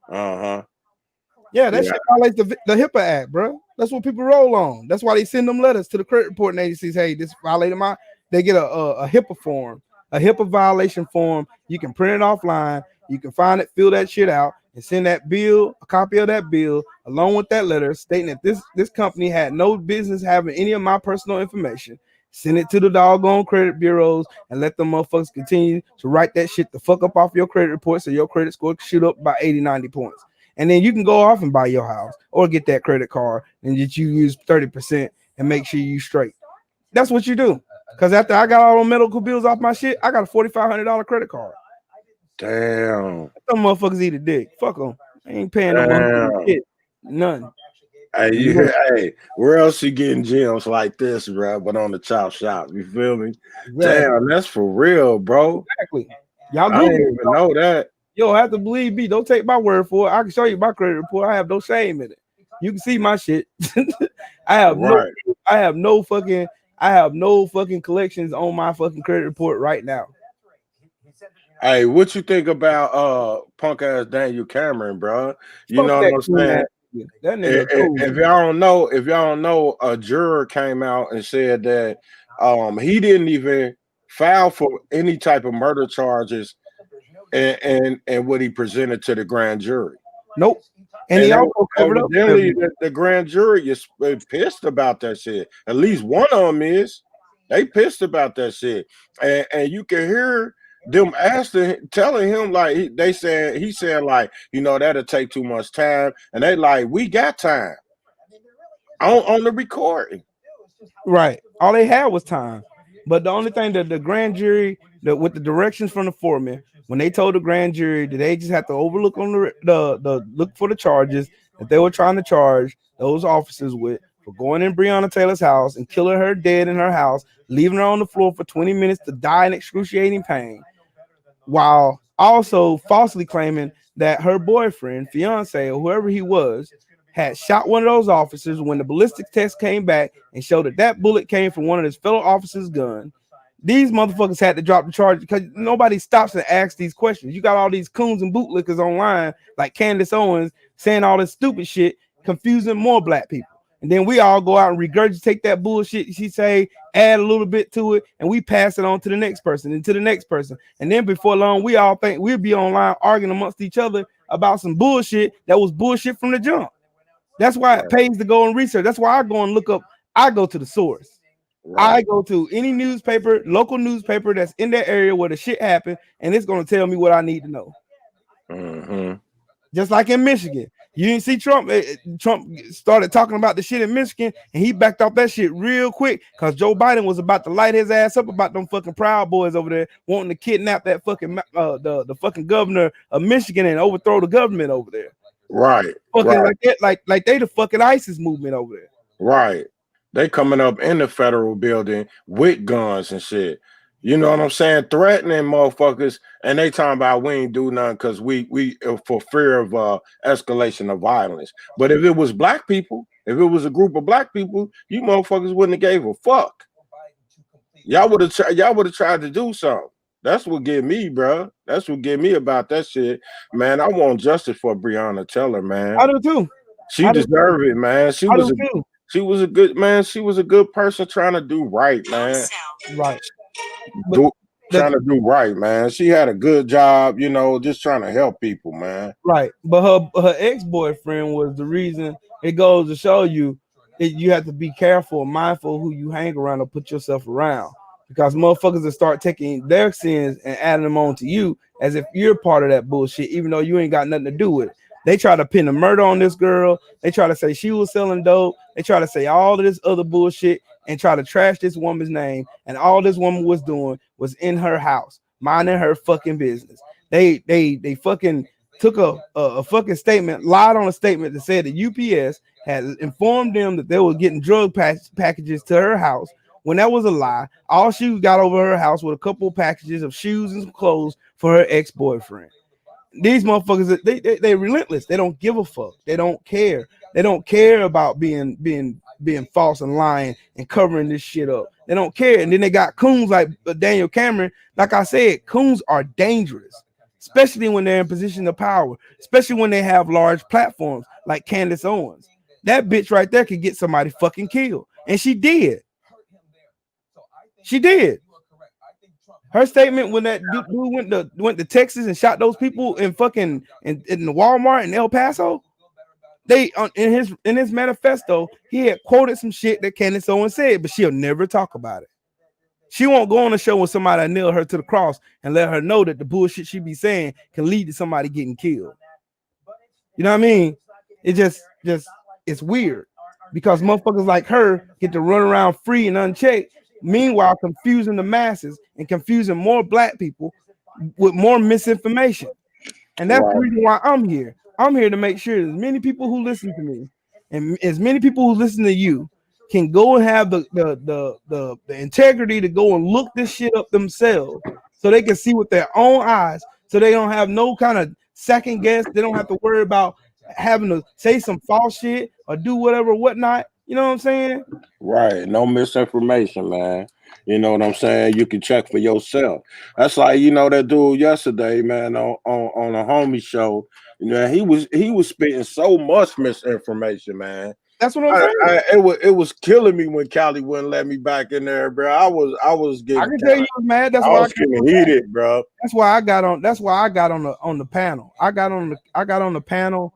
Yeah, that shit violates the HIPAA Act, bro. That's what people roll on. That's why they send them letters to the credit reporting agencies. Hey, this violated my. They get a HIPAA form, a HIPAA violation form. You can print it offline. You can find it, fill that shit out, and send that bill, a copy of that bill, along with that letter stating that this company had no business having any of my personal information. Send it to the doggone credit bureaus and let them motherfuckers continue to write that shit the fuck up off your credit report so your credit score can shoot up by 80, 90 points. And then you can go off and buy your house or get that credit card and that you use 30% and make sure you straight. That's what you do. Because after I got all the medical bills off my shit, I got a $4,500 credit card. Damn. Some motherfuckers eat a dick. Fuck them. I ain't paying no money. Shit. None. Hey, where else you getting gems like this, bro? But on the chop shop, you feel me? Exactly. Damn, that's for real, bro. Exactly. Y'all I didn't even know that. You don't have to believe me. Don't take my word for it. I can show you my credit report. I have no shame in it. You can see my shit. I have no fucking collections on my fucking credit report right now. Hey, what you think about punk ass Daniel Cameron, bro? You know what I'm saying? That nigga cool. If y'all don't know, a juror came out and said that he didn't even file for any type of murder charges and what he presented to the grand jury. Nope. And he also covered up. The grand jury is pissed about that shit. At least one of them is. They pissed about that shit. And you can hear them asking, telling him like he said like, you know, that'll take too much time, and they like, we got time on the recording. Right. All they had was time. But the only thing that the grand jury, with the directions from the foreman, when they told the grand jury that they just had to overlook on the look for the charges that they were trying to charge those officers with for going in Breonna Taylor's house and killing her dead in her house, leaving her on the floor for 20 minutes to die in excruciating pain, while also falsely claiming that her boyfriend, fiance, or whoever he was, had shot one of those officers when the ballistic test came back and showed that that bullet came from one of his fellow officers' gun. These motherfuckers had to drop the charge because nobody stops and asks these questions. You got all these coons and bootlickers online like Candace Owens saying all this stupid shit, confusing more black people. And then we all go out and regurgitate that bullshit she say, add a little bit to it, and we pass it on to the next person and to the next person. And then before long, we all think we'll be online arguing amongst each other about some bullshit that was bullshit from the jump. That's why it pays to go and research. That's why I go and look up. I go to the source. Right. I go to any newspaper, local newspaper that's in that area where the shit happened, and it's going to tell me what I need to know. Mm-hmm. Just like in Michigan. You didn't see Trump. Trump started talking about the shit in Michigan, and he backed off that shit real quick because Joe Biden was about to light his ass up about them fucking Proud Boys over there wanting to kidnap that fucking the fucking governor of Michigan and overthrow the government over there. Right. Fucking right. like that, like they the fucking ISIS movement over there. Right. They coming up in the federal building with guns and shit. You know what I'm saying? Threatening motherfuckers, and they talking about we ain't do nothing because we for fear of escalation of violence. But if it was black people, if it was a group of black people, you motherfuckers wouldn't have gave a fuck. Y'all would have tried to do something. That's what get me, bro. That's what get me about that shit, man. I want justice for Breonna Taylor, man. I do too. She deserved it, man. She was a good man. She was a good person trying to do right, man. Right. Trying to do right, man. She had a good job, you know, just trying to help people, man. Right. But her ex-boyfriend was the reason. It goes to show you you have to be careful, mindful who you hang around or put yourself around. Because motherfuckers will start taking their sins and adding them on to you as if you're part of that bullshit, even though you ain't got nothing to do with it. They try to pin a murder on this girl. They try to say she was selling dope. They try to say all of this other bullshit and try to trash this woman's name. And all this woman was doing was in her house, minding her fucking business. They fucking took a fucking statement, lied on a statement that said that UPS had informed them that they were getting drug packages to her house. When that was a lie, all she got over her house with a couple of packages of shoes and some clothes for her ex-boyfriend. These motherfuckers, they relentless. They don't give a fuck. They don't care. They don't care about being false and lying and covering this shit up. They don't care. And then they got coons like Daniel Cameron. Like I said, coons are dangerous, especially when they're in position of power, especially when they have large platforms like Candace Owens. That bitch right there could get somebody fucking killed. And she did. She did. Her statement when that dude went to Texas and shot those people in fucking in the Walmart in El Paso, they in his manifesto, he had quoted some shit that Candace Owens said, but she'll never talk about it. She won't go on a show with somebody nail her to the cross and let her know that the bullshit she be saying can lead to somebody getting killed. You know what I mean? It just it's weird because motherfuckers like her get to run around free and unchecked. Meanwhile, confusing the masses and confusing more black people with more misinformation. And that's the reason why I'm here. I'm here to make sure as many people who listen to me and as many people who listen to you can go and have the integrity to go and look this shit up themselves so they can see with their own eyes, so they don't have no kind of second guess. They don't have to worry about having to say some false shit or do whatever, whatnot. You know what I'm saying? Right. No misinformation, man. You know what I'm saying? You can check for yourself. That's like, you know, that dude yesterday, man, on a homie show. You know, he was spitting so much misinformation, man. That's what I'm saying. It was killing me when Callie wouldn't let me back in there, bro. I was getting. I can tell you was mad. That's I why was getting heated, bro. That's why I got on. That's why I got on the panel. I got on the panel,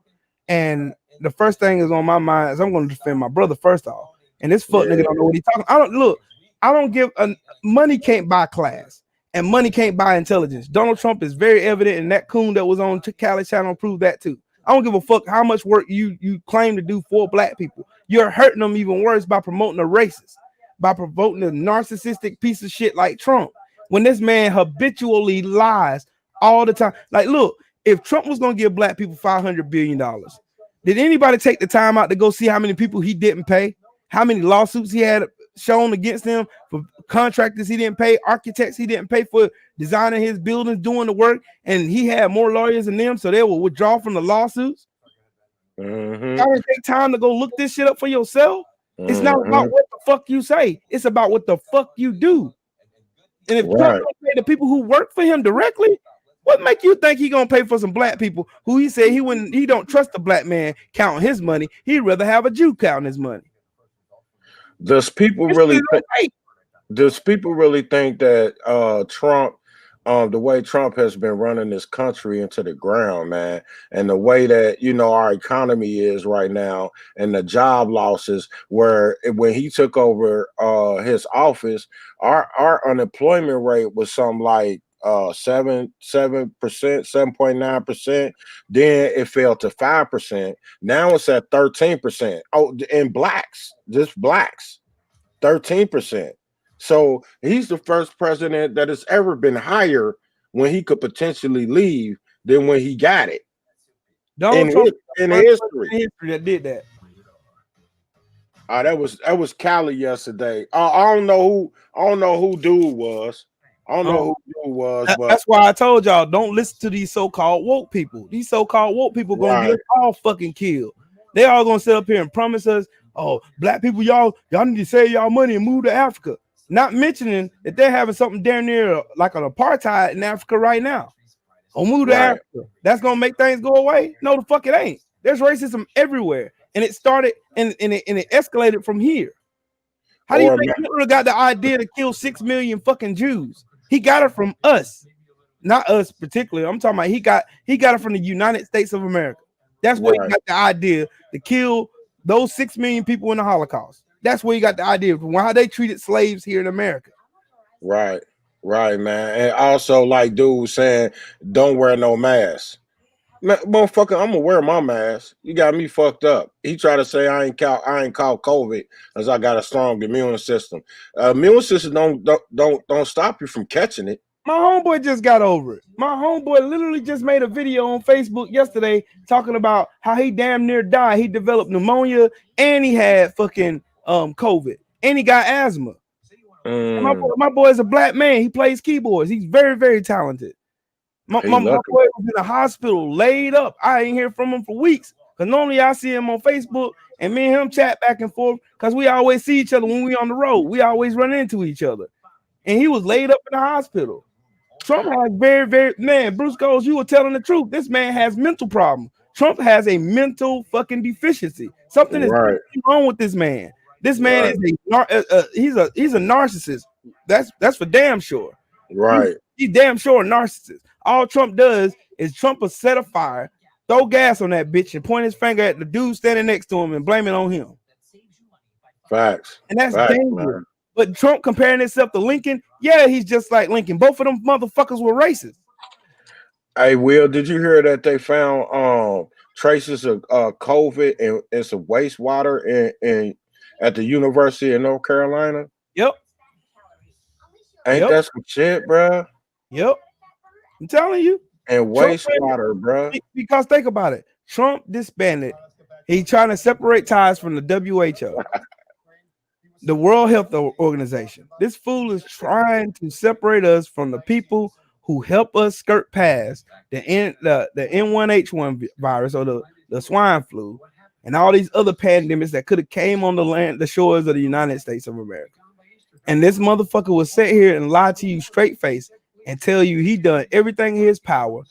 and the first thing is on my mind is I'm going to defend my brother first off. And this fuck nigga don't know what he's talking. I don't give money can't buy class. and money can't buy intelligence. Donald Trump is very evident, and that coon that was on Cali channel proved that too. I don't give a fuck how much work you claim to do for black people. You're hurting them even worse by promoting a racist, by promoting a narcissistic piece of shit like Trump. When this man habitually lies all the time. Like, look, if Trump was going to give black people $500 billion, did anybody take the time out to go see how many people he didn't pay? How many lawsuits he had shown against him for contractors he didn't pay, architects he didn't pay for designing his buildings, doing the work, and he had more lawyers than them, so they will withdraw from the lawsuits. You gotta take time to go look this shit up for yourself. It's not about what the fuck you say, it's about what the fuck you do. And if Trump don't pay the people who work for him directly, what make you think he gonna pay for some black people who he said he don't trust a black man counting his money? He'd rather have a Jew counting his money. Does people really think that Trump, the way Trump has been running this country into the ground, man, and the way that, you know, our economy is right now, and the job losses, where when he took over his office, our unemployment rate was something like 7%, 7.9%. Then it fell to 5%. Now it's at 13%. Oh, and blacks, just blacks, 13%. So he's the first president that has ever been higher when he could potentially leave than when he got it. Donald Trump in history that did that. That was Cali yesterday. I don't know who dude was. I don't know who dude was, but that's why I told y'all don't listen to these so-called woke people. These so-called woke people gonna get us all fucking killed. They all gonna sit up here and promise us, oh, black people, y'all need to save y'all money and move to Africa. Not mentioning that they're having something damn near like an apartheid in Africa right now. Oh, move to Africa. That's gonna make things go away. No, the fuck it ain't. There's racism everywhere, and it started and it escalated from here. How do you think Hitler got the idea to kill 6 million fucking Jews? He got it from us, not us particularly. I'm talking about he got it from the United States of America. That's where he got the idea to kill those 6 million people in the Holocaust. That's where you got the idea from how they treated slaves here in America. Right, man. And also, like dude was saying, don't wear no mask. Man, motherfucker, I'm gonna wear my mask. You got me fucked up. He tried to say I ain't caught COVID because I got a strong immune system. Immune system don't stop you from catching it. My homeboy just got over it. My homeboy literally just made a video on Facebook yesterday talking about how he damn near died. He developed pneumonia and he had fucking COVID and he got asthma. My boy is a black man. He plays keyboards. He's very, very talented. My boy was in the hospital laid up. I ain't hear from him for weeks because normally I see him on Facebook and me and him chat back and forth because we always see each other when we on the road. We always run into each other. And he was laid up in the hospital. Trump has Bruce Goes, you were telling the truth. This man has mental problems. Trump has a mental fucking deficiency. Something is wrong with this man. This man is he's a narcissist. That's for damn sure. Right. He's damn sure a narcissist. All Trump does is Trump will set a fire, throw gas on that bitch, and point his finger at the dude standing next to him and blame it on him. Facts. And that's dangerous. Man. But Trump comparing himself to Lincoln, yeah, he's just like Lincoln. Both of them motherfuckers were racist. Hey, Will, did you hear that they found traces of COVID and some wastewater in at the University of North Carolina? Yep. Ain't that some shit, bro? Yep. I'm telling you. And wastewater, bro. Because think about it. Trump disbanded. He's trying to separate ties from the WHO. The World Health Organization. This fool is trying to separate us from the people who help us skirt past the N1H1 virus or the swine flu and all these other pandemics that could have came on the shores of the United States of America. And this motherfucker will sit here and lie to you straight face and tell you he done everything in his power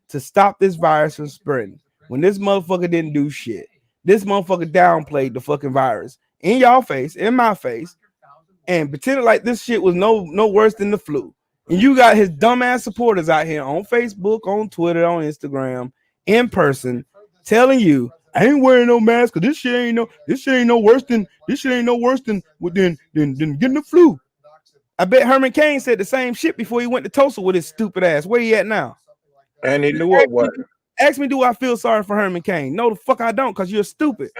to stop this virus from spreading when this motherfucker didn't do shit. This motherfucker downplayed the fucking virus in y'all face, in my face, and pretended like this shit was no worse than the flu. And you got his dumbass supporters out here on Facebook, on Twitter, on Instagram, in person, telling you, I ain't wearing no mask because this shit ain't no worse than getting the flu. I bet Herman Cain said the same shit before he went to Tulsa with his stupid ass. Where he at now? And he knew what was. Ask me, do I feel sorry for Herman Cain? No, the fuck I don't, because you're stupid.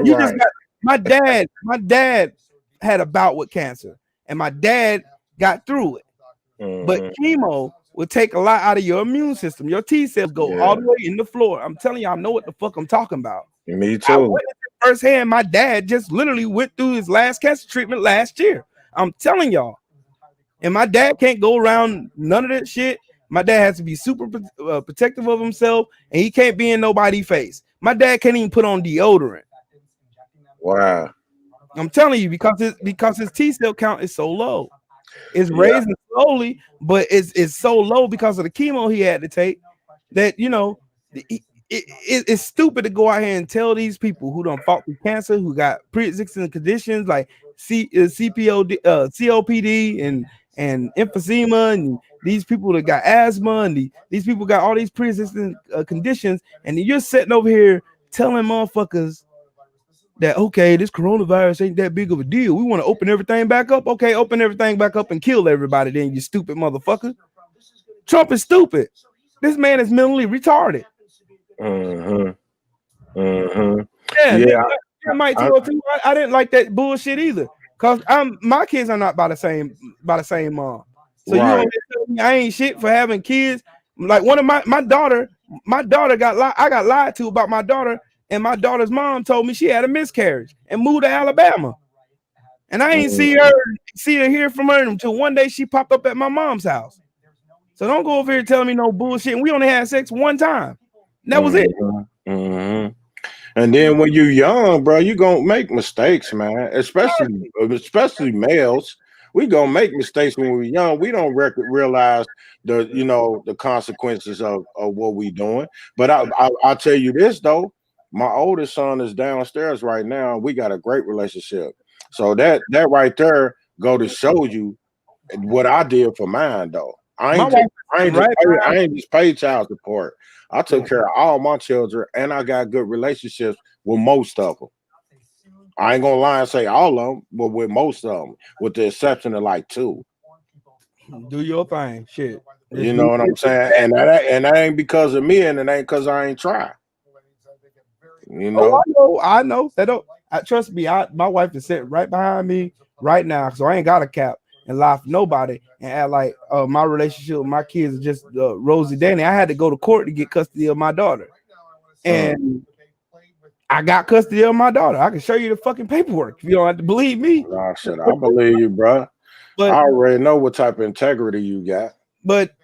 You Right. just got my dad had a bout with cancer, and my dad got through it. But chemo will take a lot out of your immune system. Your T cells go all the way in the floor. I'm telling you, I know what the fuck I'm talking about. Me too. Firsthand, my dad just literally went through his last cancer treatment last year. I'm telling y'all. And my dad can't go around none of that shit. My dad has to be super protective of himself, and he can't be in nobody's face. My dad can't even put on deodorant. Wow. I'm telling you, because his T cell count is so low. It's raising slowly, but it's so low because of the chemo he had to take that, you know, it's stupid to go out here and tell these people who don't fought through cancer, who got pre-existing conditions like COPD and emphysema, and these people that got asthma, and these people got all these pre-existing conditions, and you're sitting over here telling motherfuckers that, okay, this coronavirus ain't that big of a deal. We want to open everything back up. Okay, open everything back up and kill everybody then, you stupid motherfucker. Trump is stupid. This man is mentally retarded. Yeah, Mike, I didn't like that bullshit either. Cause my kids are not by the same mom. So right. You don't tell me I ain't shit for having kids. Like one of my daughter I got lied to about my daughter, and my daughter's mom told me she had a miscarriage and moved to Alabama. And I ain't see her hear from her until one day she popped up at my mom's house. So don't go over here telling me no bullshit. And we only had sex one time. And that was it. And then when you're young, bro, you gonna make mistakes, man. Especially males. We gonna make mistakes when we're young. We don't realize the consequences of what we doing. But I'll tell you this though, my oldest son is downstairs right now. We got a great relationship. So that right there go to show you what I did for mine though. I ain't just paid child support. I took care of all my children, and I got good relationships with most of them. I ain't gonna lie and say all of them, but with most of them, with the exception of like 2. Do your thing, shit. You know what I'm saying? And that ain't because of me, and it ain't because I ain't tried. You know? I know. Trust me. My wife is sitting right behind me right now, so I ain't got a cap and lie for nobody and act like my relationship with my kids is just rosy dandy. I had to go to court to get custody of my daughter, and I got custody of my daughter. I can show you the fucking paperwork if you don't have to believe me. Nah, shit, I believe you, bro. But I already know what type of integrity you got. But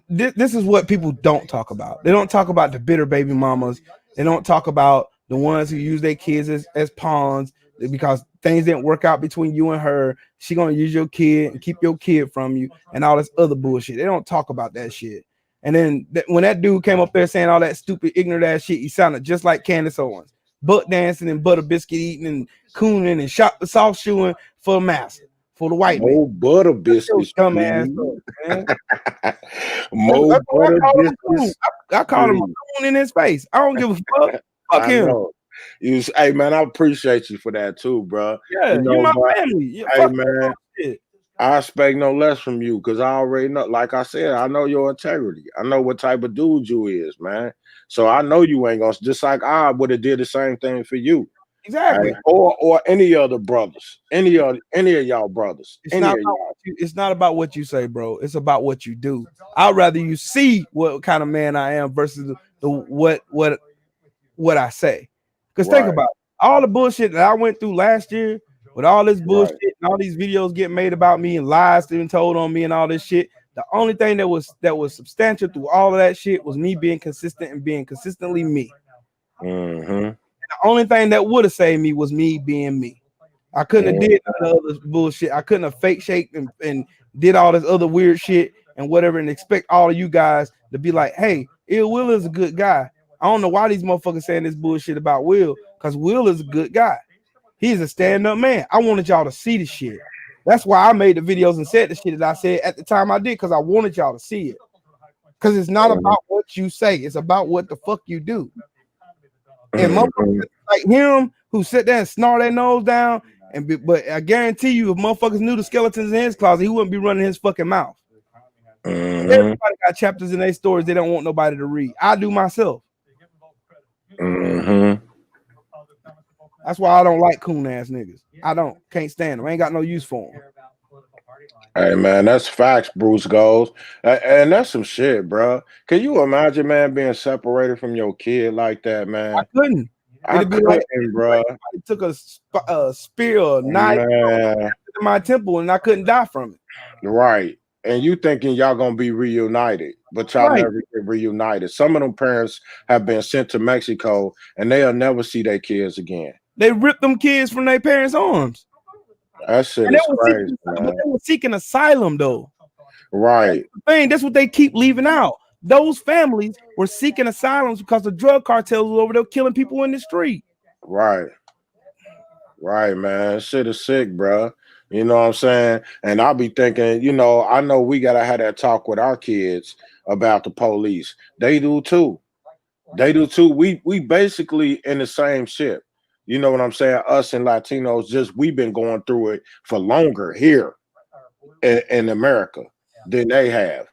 this is what people don't talk about. They don't talk about the bitter baby mamas. They don't talk about the ones who use their kids as pawns because things didn't work out between you and her. She gonna use your kid and keep your kid from you and all this other bullshit. They don't talk about that shit. And then when that dude came up there saying all that stupid ignorant ass shit, he sounded just like Candace Owens, butt dancing and butter biscuit eating and cooning and soft shoeing for the master, for the white man. Butter biscuits, dumb ass man. Butter biscuits. I call him a coon in his face. I don't give a fuck. Fuck him. Hey man, I appreciate you for that too, bro. Yeah, you're my family. Hey man, I expect no less from you because I already know. Like I said, I know your integrity. I know what type of dude you is, man. So I know you ain't gonna. Just like I would have did the same thing for you, exactly. Right? Or any other brothers, any of y'all brothers. It's not about what you say, bro. It's about what you do. I'd rather you see what kind of man I am versus what I say. Because think about it. All the bullshit that I went through last year with all this bullshit and all these videos getting made about me and lies being told on me and all this shit. The only thing that was substantial through all of that shit was me being consistent and being consistently me. The only thing that would have saved me was me being me. I couldn't have did none of the other bullshit. I couldn't have fake shaked and did all this other weird shit and whatever and expect all of you guys to be like, hey, Ill Will is a good guy. I don't know why these motherfuckers saying this bullshit about Will, because Will is a good guy. He's a stand-up man. I wanted y'all to see the shit. That's why I made the videos and said the shit that I said at the time I did, because I wanted y'all to see it. Because it's not about what you say. It's about what the fuck you do. And motherfuckers like him who sit there and snort their nose down But I guarantee you, if motherfuckers knew the skeletons in his closet, he wouldn't be running his fucking mouth. Everybody got chapters in their stories they don't want nobody to read. I do myself. That's why I don't like coon ass niggas. I can't stand them. I ain't got no use for them. Hey man, that's facts, Bruce Goes, and that's some shit, bro. Can you imagine, man, being separated from your kid like that, man? I couldn't. I couldn't, like, bro. I took a spear or knife in my temple, and I couldn't die from it. Right. And you thinking y'all gonna be reunited, but y'all never get reunited. Some of them parents have been sent to Mexico, and they'll never see their kids again. They ripped them kids from their parents' arms. That shit is crazy, man. But they were seeking asylum, though. Right. That's what they keep leaving out. Those families were seeking asylums because the drug cartels were over there killing people in the street. Right. Right, man. Shit is sick, bro. You know what I'm saying? And I'll be thinking, you know, I know we gotta have that talk with our kids about the police. They do too. They do too. We basically in the same ship. You know what I'm saying? Us and Latinos, just we've been going through it for longer here in America than they have.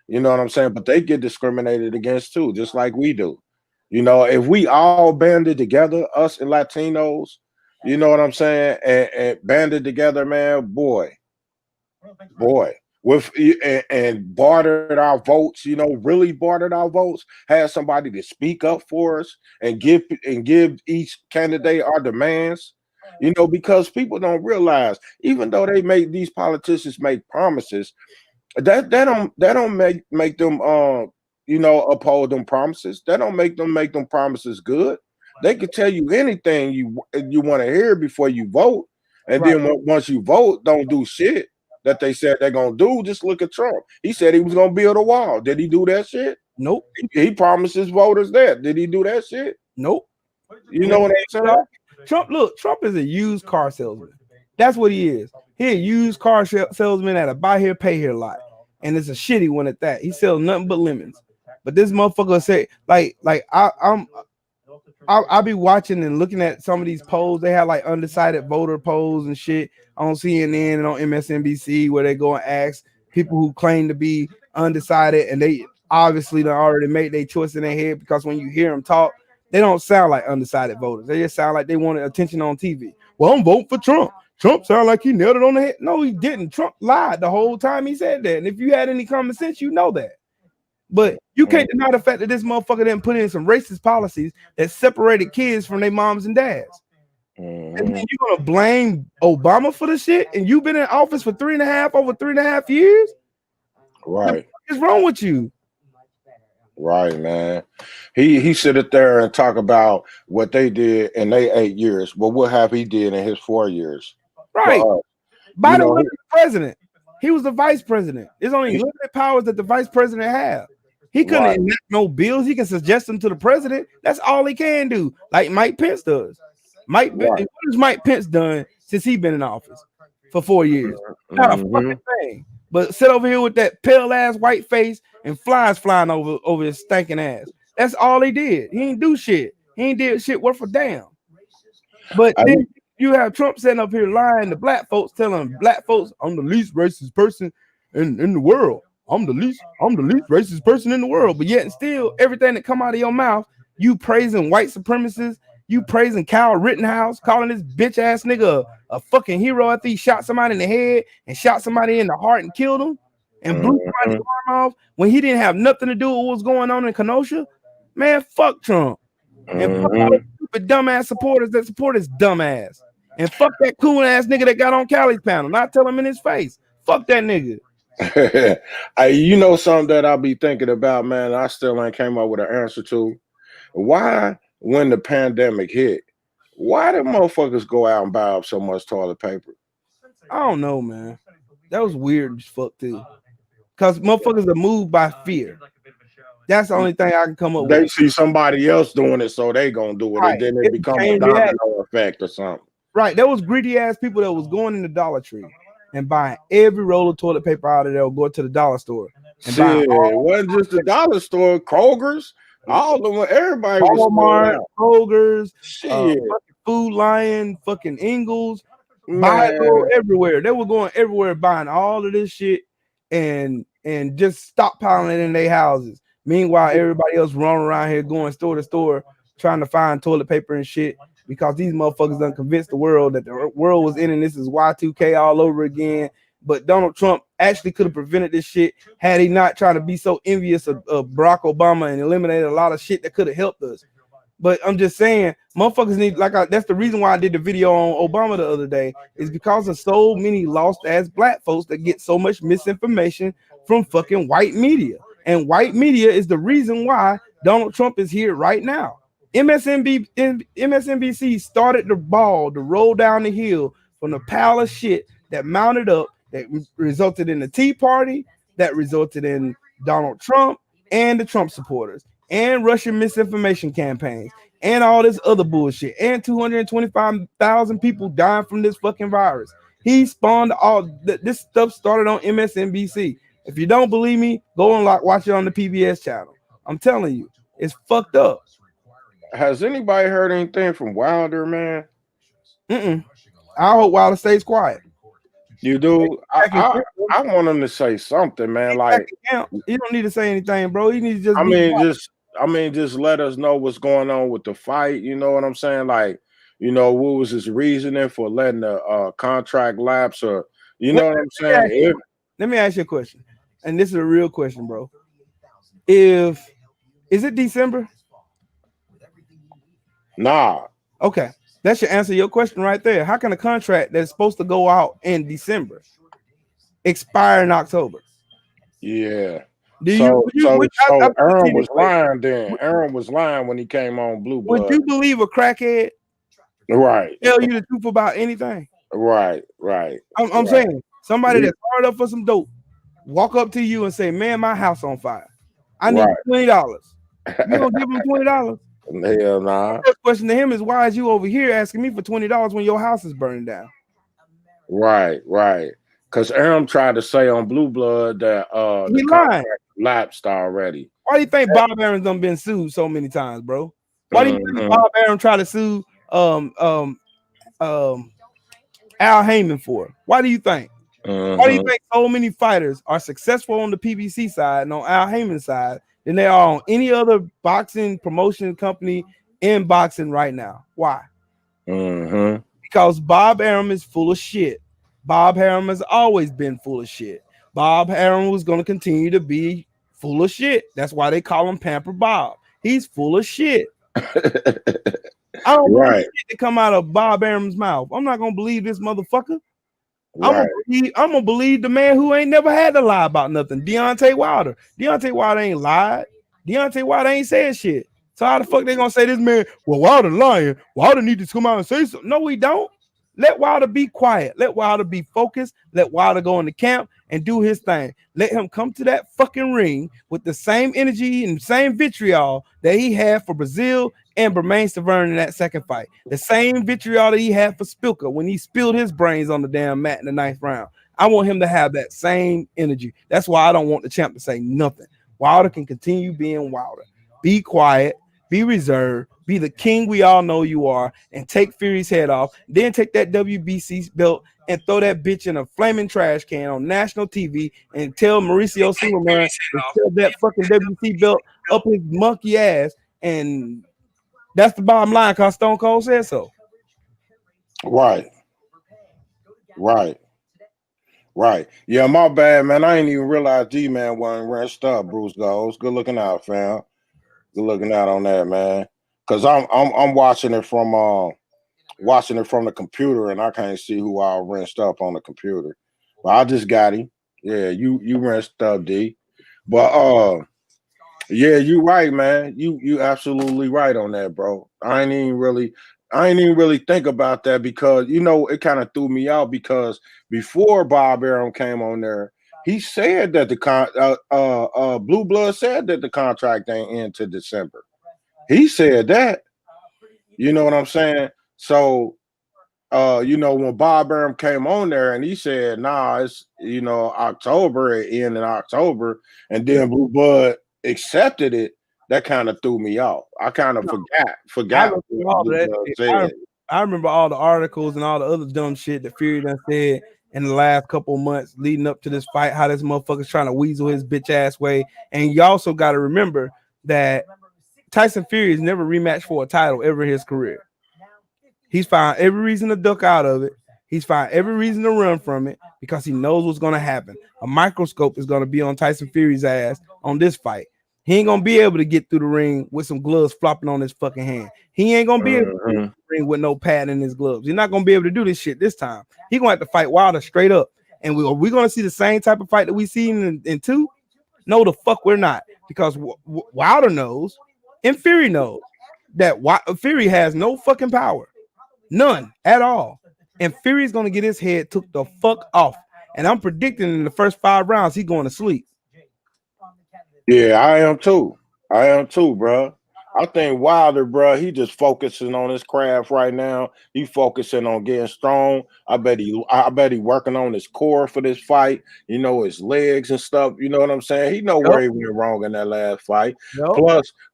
You know what I'm saying? But they get discriminated against too, just like we do. You know, if we all banded together, us and Latinos, you know what I'm saying, and banded together, man, boy, with and bartered our votes, you know, really bartered our votes, had somebody to speak up for us and give each candidate our demands, you know, because people don't realize, even though they make these politicians make promises, that don't make them you know, uphold them promises. That don't make them promises good. They can tell you anything you want to hear before you vote, and then once you vote, don't do shit that they said they're gonna do. Just look at Trump. He said he was gonna build a wall. Did he do that shit? Nope. He promised his voters that. Did he do that shit? Nope. You know what I'm saying? Trump is a used car salesman. That's what he is. He a used car salesman at a buy here, pay here lot, and it's a shitty one at that. He sells nothing but lemons. But this motherfucker say I'll be watching and looking at some of these polls. They have like undecided voter polls and shit on CNN and on MSNBC where they go and ask people who claim to be undecided, and they obviously already made their choice in their head, because when you hear them talk, they don't sound like undecided voters. They just sound like they wanted attention on TV. Well, I'm voting for Trump. Trump sounded like he nailed it on the head. No, he didn't. Trump lied the whole time he said that. And if you had any common sense, you know that. But you can't deny the fact that this motherfucker didn't put in some racist policies that separated kids from their moms and dads. And then you're gonna blame Obama for the shit, and you've been in office for over 3.5 years. Right. What's wrong with you? Right, man. He sit there and talk about what they did in their 8 years. Well, what have he did in his 4 years? Right. Biden wasn't the president. He was the vice president. There's only limited powers that the vice president have. He couldn't enact no bills. He can suggest them to the president. That's all he can do, like Mike Pence does. What has Mike Pence done since he been in office for 4 years? Not a fucking thing. But sit over here with that pale ass white face and flies flying over his stinking ass. That's all he did. He ain't do shit. He ain't did shit worth a damn. But then you have Trump sitting up here lying to black folks, telling black folks, I'm the least racist person in the world. I'm the least racist person in the world. But yet and still, everything that come out of your mouth, you praising white supremacists, you praising Kyle Rittenhouse, calling this bitch ass nigga a fucking hero after he shot somebody in the head and shot somebody in the heart and killed him and blew somebody's arm off when he didn't have nothing to do with what was going on in Kenosha. Man, fuck Trump. And fuck all the stupid dumbass supporters that support his dumbass. And fuck that cool ass nigga that got on Callie's panel. Not tell him in his face. Fuck that nigga. You know something that I'll be thinking about, man. I still ain't came up with an answer to. Why, when the pandemic hit, why did motherfuckers go out and buy up so much toilet paper? I don't know, man. That was weird as fuck too. Because motherfuckers are moved by fear. That's the only thing I can come up with. They see somebody else doing it, so they gonna do it, and then it becomes a domino effect or something. Right. There was greedy ass people that was going in the Dollar Tree and buying every roll of toilet paper out of there, or going to the dollar store. And shit, it wasn't just the dollar store, Kroger's, all of them, everybody was Walmart, Kroger's, shit. Food Lion, fucking Ingles, buying Man, everywhere. They were going everywhere buying all of this shit and just stockpiling it in their houses. Meanwhile, everybody else running around here going store to store trying to find toilet paper and shit because these motherfuckers done convinced the world that the world was in and this is Y2K all over again. But Donald Trump actually could have prevented this shit had he not tried to be so envious of Barack Obama and eliminated a lot of shit that could have helped us. But I'm just saying, motherfuckers need that's the reason why I did the video on Obama the other day, is because of so many lost ass black folks that get so much misinformation from fucking white media. And white media is the reason why Donald Trump is here right now. MSNBC started the ball to roll down the hill from the pile of shit that mounted up that resulted in the Tea Party, that resulted in Donald Trump and the Trump supporters, and Russian misinformation campaigns, and all this other bullshit, and 225,000 people dying from this fucking virus. He spawned all this stuff. Started on MSNBC. If you don't believe me, go and watch it on the PBS channel. I'm telling you, it's fucked up. has anybody heard anything from Wilder, man? I hope Wilder stays quiet. You do? I want him to say something, man. Like, he don't need to say anything, bro. He needs to just. Just let us know what's going on with the fight. You know what I'm saying? Like, what was his reasoning for letting the contract lapse, or know what I'm saying? Let me ask you a question, and this is a real question, bro. Is it December? Nah. Okay. That should answer your question right there. How can a contract that's supposed to go out in December expire in October? Yeah. Aaron was lying then. Aaron was lying when he came on Blue Blood. Would you believe a crackhead? Right. Tell you the truth about anything? Right. I'm saying somebody that's hard up for some dope walk up to you and say, "Man, my house on fire. I need $20." You gonna give him $20? Hell nah. The first question to him is, why is you over here asking me for $20 when your house is burning down? Right. Because Aaron tried to say on Blue Blood that the contract lapsed already. Why do you think Bob Aaron's done been sued so many times, bro? Why do you think Bob Aaron tried to sue Al Heyman for? Why do you think? Why do you think so many fighters are successful on the PBC side and on Al Heyman's side than they are on any other boxing promotion company in boxing right now? Why? Because Bob Arum is full of shit. Bob Arum has always been full of shit. Bob Arum was going to continue to be full of shit. That's why they call him Pamper Bob. He's full of shit. I don't believe shit that come out of Bob Arum's mouth. I'm not gonna believe this motherfucker. I'm gonna believe the man who ain't never had to lie about nothing. Deontay Wilder. Deontay Wilder ain't lied. Deontay Wilder ain't said shit. So how the fuck they gonna say this man? Well, Wilder lying. Wilder need to come out and say something. No, we don't. Let Wilder be quiet. Let Wilder be focused. Let Wilder go into camp and do his thing. Let him come to that fucking ring with the same energy and same vitriol that he had for Brazil and Bermane Stiverne in that second fight. The same vitriol that he had for Spilka when he spilled his brains on the damn mat in the 9th round. I want him to have that same energy. That's why I don't want the champ to say nothing. Wilder can continue being Wilder. Be quiet. Be reserved. Be the king we all know you are, and take Fury's head off. Then take that WBC belt and throw that bitch in a flaming trash can on national TV and tell Mauricio Superman to throw that fucking WBC belt up his monkey ass. And that's the bottom line, because Stone Cold said so. Right. Yeah, my bad, man. I ain't even realize D-Man wasn't wrenched up, Bruce Goes. Good looking out, fam. Good looking out on that, man. Cause I'm watching it from the computer, and I can't see who I wrenched up on the computer. But I just got him. Yeah, you wrenched up, D. But yeah, you right, man. You absolutely right on that, bro. I ain't even really think about that, because it kind of threw me out, because before Bob Arum came on there, he said that the Blue Blood said that the contract ain't end to December. He said that. You know what I'm saying? So when Bob Arum came on there and he said, nah, it's October, it ended in October, and then Blue Blood accepted it, that kind of threw me off. I kind of forgot what Blue Blood said. I remember all the articles and all the other dumb shit that Fury done said in the last couple of months leading up to this fight, how this motherfucker's trying to weasel his bitch ass way. And you also got to remember that Tyson Fury has never rematched for a title ever in his career. He's found every reason to duck out of it. He's found every reason to run from it because he knows what's going to happen. A microscope is going to be on Tyson Fury's ass on this fight. He ain't going to be able to get through the ring with some gloves flopping on his fucking hand. He ain't going to be able to get through the ring with no pad in his gloves. He's not going to be able to do this shit this time. He's going to have to fight Wilder straight up. And we're going to see the same type of fight that we seen in 2? No, the fuck we're not. Because Wilder knows and Fury knows that Fury has no fucking power. None at all. And Fury's going to get his head took the fuck off. And I'm predicting in the first 5 rounds, he's going to sleep. Yeah, I am too. Bro. I think Wilder, bro, he just focusing on his craft right now. He focusing on getting strong. I bet he working on his core for this fight. You know, his legs and stuff. You know what I'm saying? He know where he went wrong in that last fight.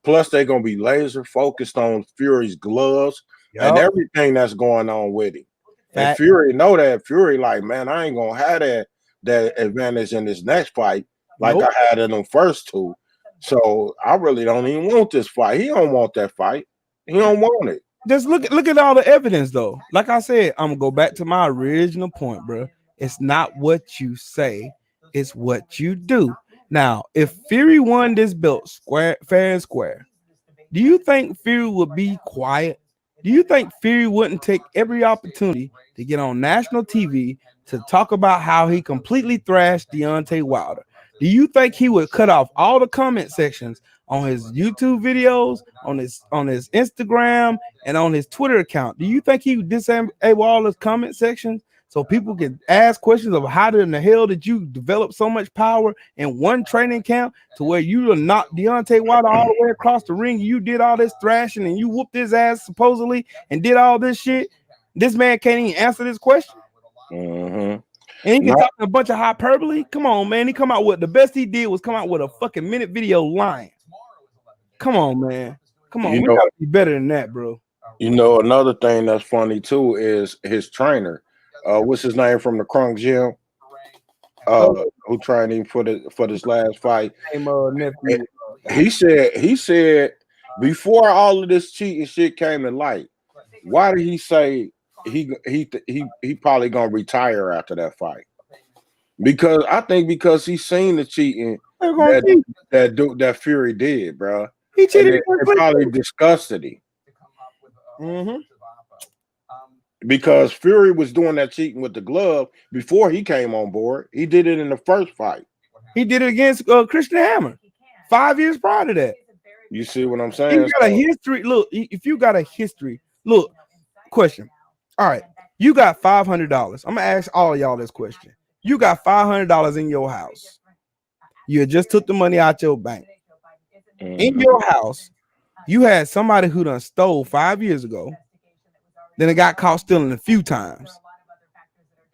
Plus they're gonna be laser focused on Fury's gloves and everything that's going on with him. And Fury know that. Fury like, man, I ain't gonna have that advantage in this next fight like I had in them first 2. So I really don't even want this fight. He don't want that fight. He don't want it. Just look at all the evidence, though. Like I said, I'm gonna go back to my original point, bro. It's not what you say, it's what you do. Now, if Fury won this belt fair and square, do you think Fury would be quiet? Do you think Fury wouldn't take every opportunity to get on national TV to talk about how he completely thrashed Deontay Wilder? Do you think he would cut off all the comment sections on his YouTube videos, on his Instagram, and on his Twitter account? Do you think he would disable all his comment sections so people can ask questions of how in the hell did you develop so much power in one training camp to where you knocked Deontay Wilder all the way across the ring? You did all this thrashing and you whooped his ass supposedly and did all this shit. This man can't even answer this question. And he can talk a bunch of hyperbole. Come on, man. He come out with the best he did was come out with a fucking minute video lying. Come on, man. Come on, we gotta be better than that, bro. You know, another thing that's funny too is his trainer. What's his name from the Crunk Gym? Who trained him for this last fight? He said before all of this cheating shit came to light, why did he say he probably gonna retire after that fight? Because I think because he's seen the cheating that Fury did, bro. He cheated. It probably disgusted him. Because Fury was doing that cheating with the glove before he came on board. He did it in the first fight. He did it against Christian Hammer 5 years prior to that. You see what I'm saying? You got a history. Look, if you got a history, look, question. All right, you got $500. I'm gonna ask all y'all this question. You got $500 in your house. You just took the money out your bank. In your house, you had somebody who done stole 5 years ago. Then they got caught stealing a few times.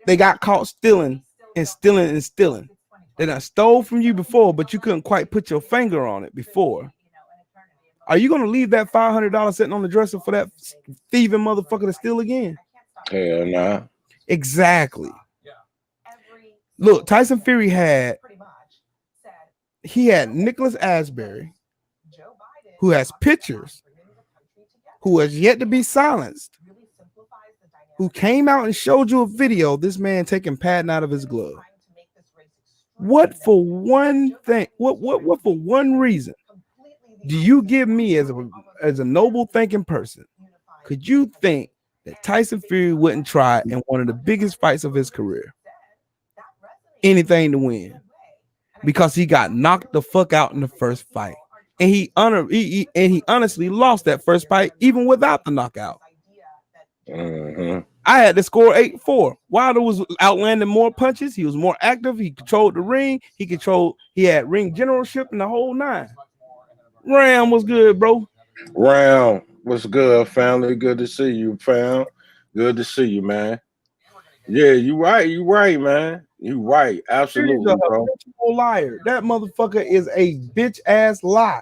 They got caught stealing and stealing and stealing. They done stole from you before, but you couldn't quite put your finger on it before. Are you gonna leave that $500 sitting on the dresser for that thieving motherfucker to steal again? Hell nah. Exactly. Look, Tyson Fury had Nicholas Asbury, who has pictures, who has yet to be silenced, who came out and showed you a video of this man taking padding out of his glove. What for one thing? What for one reason do you give me as a noble thinking person? Could you think that Tyson Fury wouldn't try in one of the biggest fights of his career? Anything to win, because he got knocked the fuck out in the first fight, and he honestly lost that first fight even without the knockout. I had to score 8-4. Wilder was outlanding more punches. He was more active. He controlled the ring. He had ring generalship and the whole 9. Ram was good, bro. Ram was good, family. Good to see you, fam. Good to see you, man. Yeah, you right, man. You right. Absolutely, bro. Liar. That motherfucker is a bitch ass lie.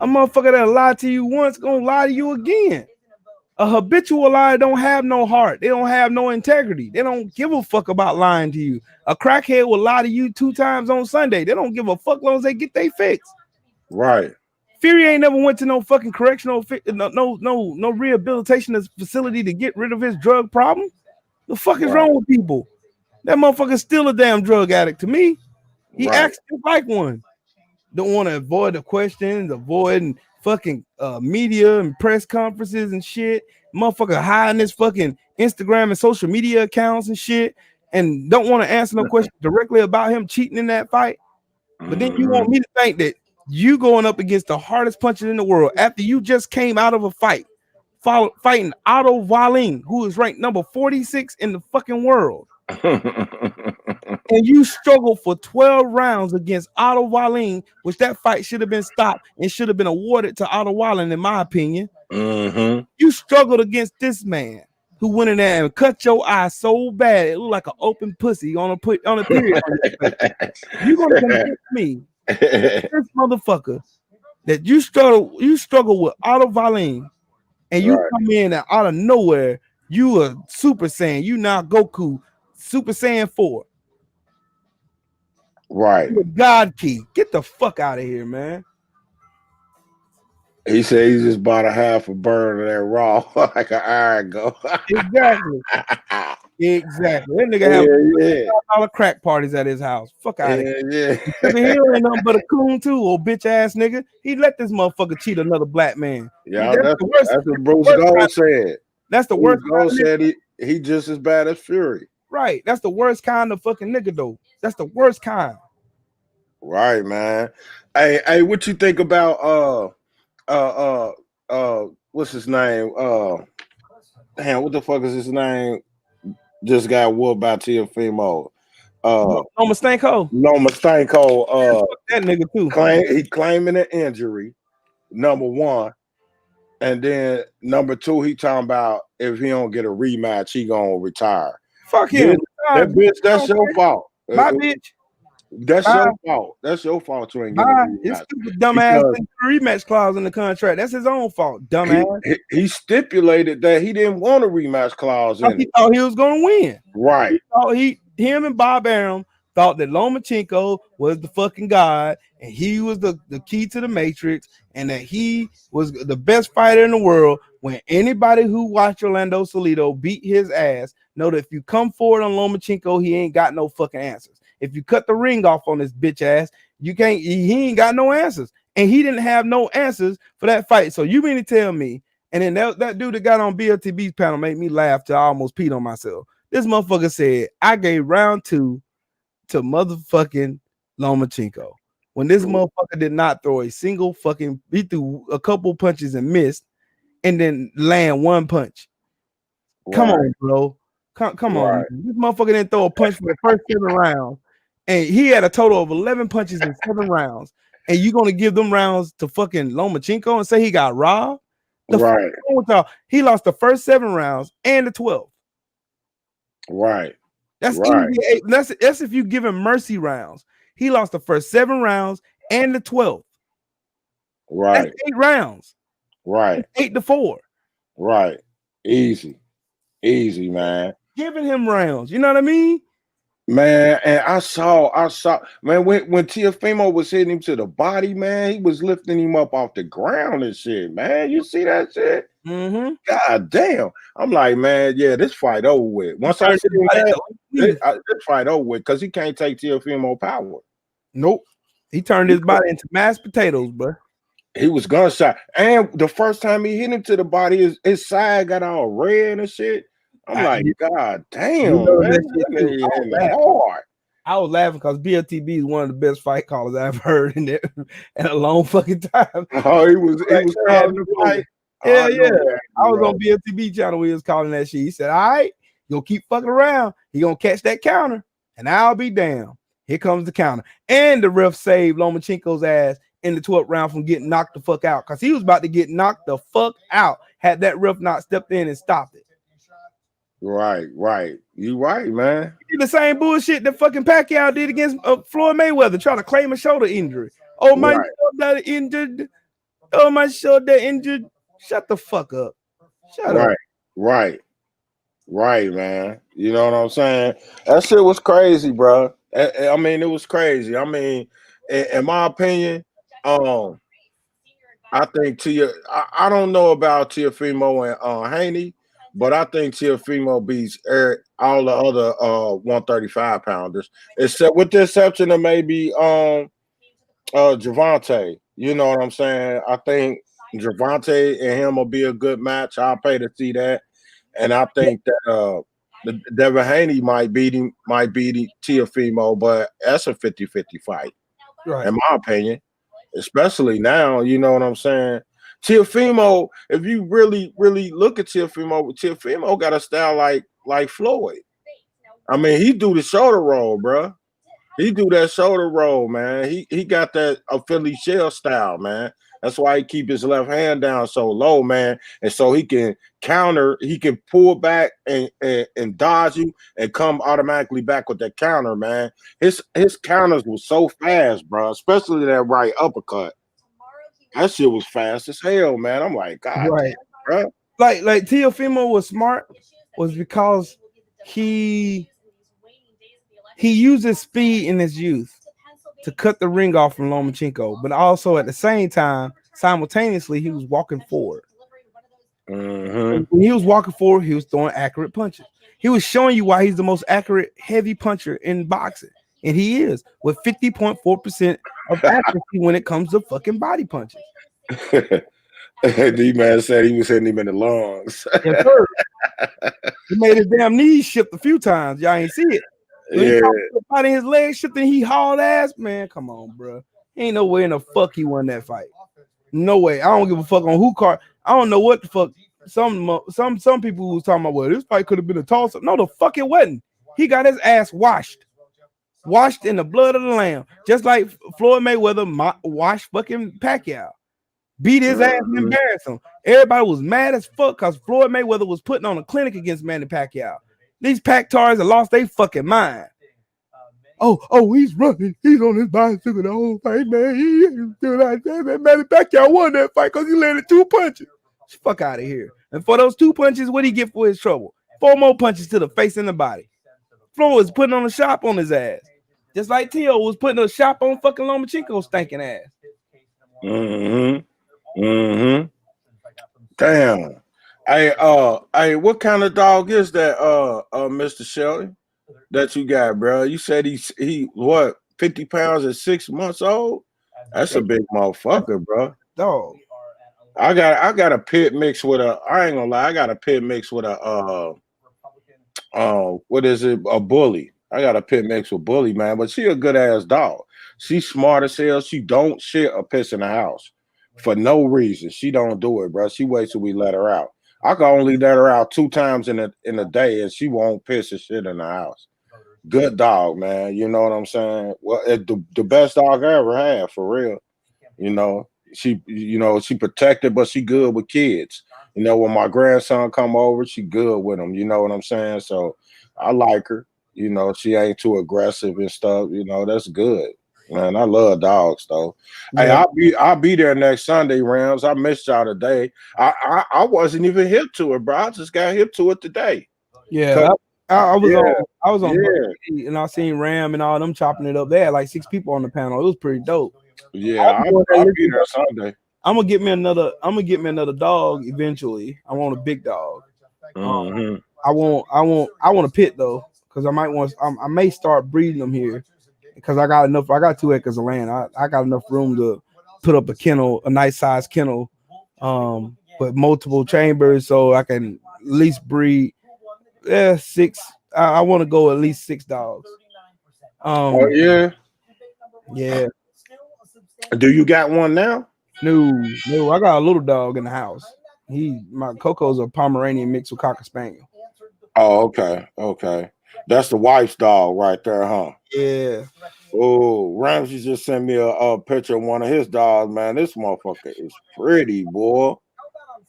A motherfucker that lied to you once gonna lie to you again. A habitual liar don't have no heart. They don't have no integrity. They don't give a fuck about lying to you. A crackhead will lie to you 2 times on Sunday. They don't give a fuck long as they get they fix. Right. Fury ain't never went to no fucking correctional no rehabilitation facility to get rid of his drug problem. The fuck is wrong with people? That motherfucker's still a damn drug addict to me. He acts just like one. Don't want to avoid the questions, avoiding fucking media and press conferences and shit. Motherfucker hiding his fucking Instagram and social media accounts and shit, and don't want to answer no question directly about him cheating in that fight. But then you want me to think that you going up against the hardest puncher in the world after you just came out of a fight, fighting Otto Wallin, who is ranked number 46 in the fucking world. And you struggled for 12 rounds against Otto Wallin, which that fight should have been stopped and should have been awarded to Otto Wallin, in my opinion. You struggled against this man who went in there and cut your eye so bad it looked like an open pussy on a period. You're gonna convince me, this motherfucker, that you struggle with Otto Wallin, and you come in and out of nowhere, you a Super Saiyan, you now Goku, Super Saiyan 4. Right. God key. Get the fuck out of here, man. He said he just bought a half a burn of that raw like an iron go. Exactly. Exactly. That nigga have $1 crack parties at his house. Fuck out of here. He ain't nothing but a coon too, old bitch ass nigga. He let this motherfucker cheat another black man. Yeah, that's what Bruce Gold said. That's the worst. Gold said he just as bad as Fury. Right. That's the worst kind of fucking nigga though. That's the worst kind. Right, man. Hey, what you think about what's his name? Damn, what the fuck is his name? Just got whooped by Teofimo. Lomachenko. That nigga too. He claiming an injury, number one. And then number two, he talking about if he don't get a rematch, he gonna retire. Fuck him. That bitch, that's your fault. My bitch. That's your fault. That's your fault you ain't getting a rematch. His stupid dumbass rematch clause in the contract. That's his own fault, dumbass. He stipulated that he didn't want a rematch clause in he thought he was gonna win. Right. Him and Bob Arum thought that Lomachenko was the fucking god, and he was the key to the Matrix, and that he was the best fighter in the world. When anybody who watched Orlando Salido beat his ass know that if you come forward on Lomachenko, he ain't got no fucking answers. If you cut the ring off on this bitch ass, you can't. He ain't got no answers, and he didn't have no answers for that fight. So you mean to tell me? And then that dude that got on BLTB's panel made me laugh till I almost peed on myself. This motherfucker said I gave round 2 to motherfucking Lomachenko when this motherfucker did not throw a single fucking. He threw a couple punches and missed, and then land one punch. Come on, bro. Come on. This motherfucker didn't throw a punch for the first 7 rounds. And he had a total of 11 punches in 7 rounds. And you're going to give them rounds to fucking Lomachenko and say he got robbed? He lost the first 7 rounds and the 12th. Right. That's easy. That's if you give him mercy rounds. He lost the first 7 rounds and the 12th. Right. That's 8 rounds. Right. 8-4. Right. Easy, man. Giving him rounds. You know what I mean? Man, and I saw, man, when Teofimo was hitting him to the body, man, he was lifting him up off the ground and shit, man. You see that shit? Mm-hmm. God damn. I'm like, man, yeah, this fight over with. Once I see that, this fight over with, because he can't take Teofimo power. Nope. He turned his body into mashed potatoes, bro. He was gunshot. And the first time he hit him to the body, his side got all red and shit. I'm like, God damn, man. I was laughing because BLTB is one of the best fight callers I've heard in a long fucking time. Oh, he was calling the fight. Yeah. I was on BLTB channel when he was calling that shit. He said, all right, you'll keep fucking around. He gonna catch that counter, and I'll be damned. Here comes the counter. And the ref saved Lomachenko's ass in the 12th round from getting knocked the fuck out because he was about to get knocked the fuck out had that ref not stepped in and stopped it. Right. You right, man. He did the same bullshit that fucking Pacquiao did against Floyd Mayweather, trying to claim a shoulder injury. My shoulder injured. Oh, my shoulder injured. Shut the fuck up. Shut up. Right, man. You know what I'm saying? That shit was crazy, bro. I mean, it was crazy. I mean, in my opinion, I think I don't know about Teofimo and Haney, but I think Teofimo beats all the other 135 pounders, except with the exception of maybe Javante. You know what I'm saying? I think Javante and him will be a good match. I'll pay to see that. And I think that Devin Haney might beat Teofimo, but that's a 50-50 fight, Right. in my opinion. Especially now, you know what I'm saying? Teofimo, if you really look at Teofimo got a style like Floyd. I mean, he do the shoulder roll, bro. He do that shoulder roll, man. He got that Philly shell style, man. That's why he keep his left hand down so low, man. And so he can counter, he can pull back and dodge you and come automatically back with that counter, man. His counters was so fast, bro, especially that right uppercut. That shit was fast as hell, man. I'm like, God Right. damn, bro. Like Teofimo was smart was because he uses speed in his youth to cut the ring off from Lomachenko, but also at the same time, simultaneously, he was walking forward. When he was walking forward, he was throwing accurate punches. He was showing you why he's the most accurate heavy puncher in boxing, and he is with 50.4% of accuracy when it comes to fucking body punches. D-Man said he was hitting him in the lungs. Yes, sir. He made his damn knees shift a few times. Y'all ain't see it. Yeah. Fighting his legs shifting, he hauled ass. Man, come on, bro. Ain't no way in the fuck he won that fight. No way. I don't give a fuck on who card. I don't know what the fuck. Some people was talking about, well, this fight could have been a toss-up. No, the fuck it wasn't. He got his ass washed in the blood of the lamb, just like Floyd Mayweather washed fucking Pacquiao. Beat his ass and embarrassed him. Everybody was mad as fuck because Floyd Mayweather was putting on a clinic against Manny Pacquiao. These Pac-Tars have lost their fucking mind. Oh, he's running. He's on his bicycle the whole fight, man. He doing like that, man. Manny Pacquiao won that fight because he landed 2 punches. Fuck out of here. And for those 2 punches, what did he get for his trouble? 4 more punches to the face and the body. Floyd was putting on a shop on his ass. Just like Tio was putting a shop on fucking Lomachenko's stinking ass. Damn. Hey, what kind of dog is that, Mr. Shelly, that you got, bro? You said he what, 50 pounds at 6 months old? That's a big motherfucker, bro. Dog. I got a pit mix with I ain't gonna lie, I got a pit mix with what is it? A bully. I got a pit mix with Bully, man, but she a good ass dog. She's smart as hell. She don't shit or piss in the house for no reason. She don't do it, bro. She waits till we let her out. I can only let her out 2 times in a day, and she won't piss or shit in the house. Good dog, man. You know what I'm saying? Well, the best dog I ever had, for real. You know, she protected, but she good with kids. You know, when my grandson come over, she good with him. You know what I'm saying? So I like her. You know, she ain't too aggressive and stuff. You know, that's good. Man, I love dogs though. Yeah. Hey, I'll be there next Sunday, Rams. I missed y'all today. I wasn't even hip to it, bro. I just got hip to it today. Yeah, I was on and I seen Ram and all them chopping it up. They had like 6 people on the panel. It was pretty dope. Yeah, I'll be there Sunday. I'm gonna get me another dog eventually. I want a big dog. I want a pit though, because I may start breeding them here. Because I got 2 acres of land. I got enough room to put up a kennel, a nice size kennel, with multiple chambers, so I can at least breed 6. I want to go at least 6 dogs. Yeah. Do you got one now? No, I got a little dog in the house. My Coco's a Pomeranian mixed with Cocker Spaniel. Oh, okay. That's the wife's dog right there, huh? Yeah. Oh, Ramsey just sent me a picture of one of his dogs, man. This motherfucker is pretty, boy.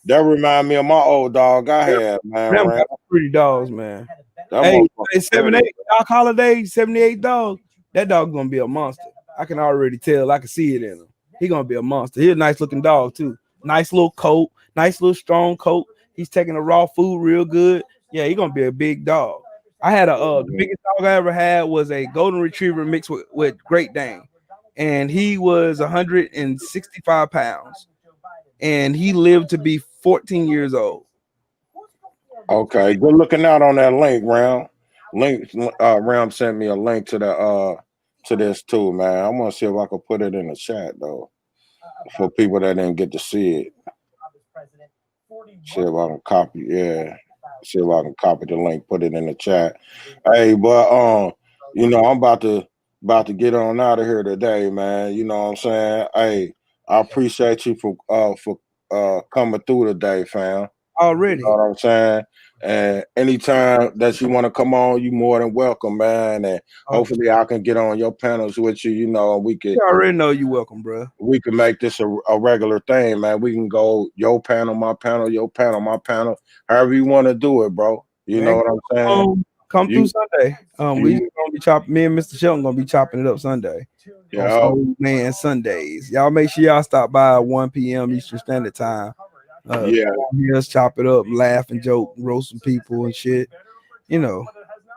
That remind me of my old dog I had, man. Ram got pretty dogs, man. Hey, 78 Doc Holiday, 78 dogs. That dog's gonna be a monster. I can already tell. I can see it in him. He's gonna be a monster. He's a nice looking dog too. Nice little coat, nice little strong coat. He's taking the raw food real good. Yeah, he's gonna be a big dog. I had the biggest dog I ever had was a golden retriever mixed with Great Dane, and he was 165 pounds, and he lived to be 14 years old. Okay, good looking out on that link, Ram. Ram sent me a link to the to this too, man. I'm gonna see if I can put it in the chat though, for people that didn't get to see it. See if I can copy. Yeah, see if I can copy the link, put it in the chat. Hey, but you know, I'm about to get on out of here today, man. You know what I'm saying? Hey, I appreciate you for coming through today, fam. Already. You know what I'm saying? And anytime that you want to come on, you more than welcome, man. And hopefully I can get on your panels with you. You know, You already know you welcome, bro. We can make this a regular thing, man. We can go your panel, my panel, your panel, my panel, however you want to do it, bro. You know what I'm saying? Come through Sunday. We gonna be chopping. Me and Mr. Shelton gonna be chopping it up Sunday. Yeah, man, Sundays. Y'all make sure y'all stop by at 1 p.m. Eastern Standard Time. Yeah, let's chop it up, laugh and joke, roast some people and shit. You know.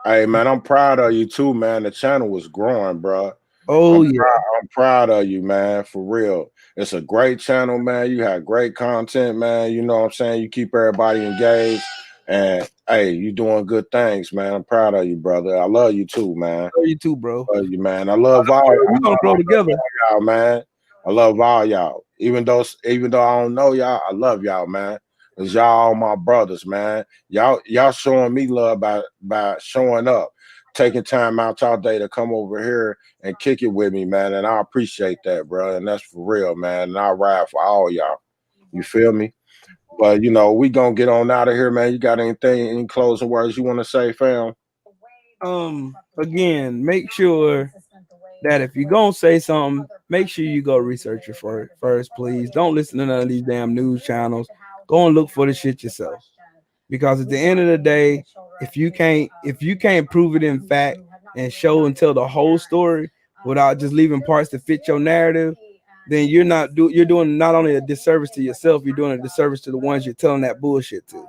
Hey, man, I'm proud of you too, man. The channel was growing, bro. Oh, I'm proud of you, man, for real. It's a great channel, man. You have great content, man. You know what I'm saying? You keep everybody engaged. And hey, you doing good things, man. I'm proud of you, brother. I love you too, man. I love you too, bro. I love you, man. I love all we're gonna grow together, y'all, man. I love all y'all. Even though I don't know y'all, I love y'all, man. Cause y'all my brothers, man. Y'all showing me love by showing up, taking time out y'all day to come over here and kick it with me, man. And I appreciate that, bro. And that's for real, man. And I ride for all y'all. You feel me? But you know, we gonna get on out of here, man. You got any closing words you want to say, fam? Again, make sure that if you're gonna say something, make sure you go research it first, please. Don't listen to none of these damn news channels. Go and look for the shit yourself. Because at the end of the day, if you can't prove it in fact and show and tell the whole story without just leaving parts to fit your narrative, then you're doing not only a disservice to yourself, you're doing a disservice to the ones you're telling that bullshit to.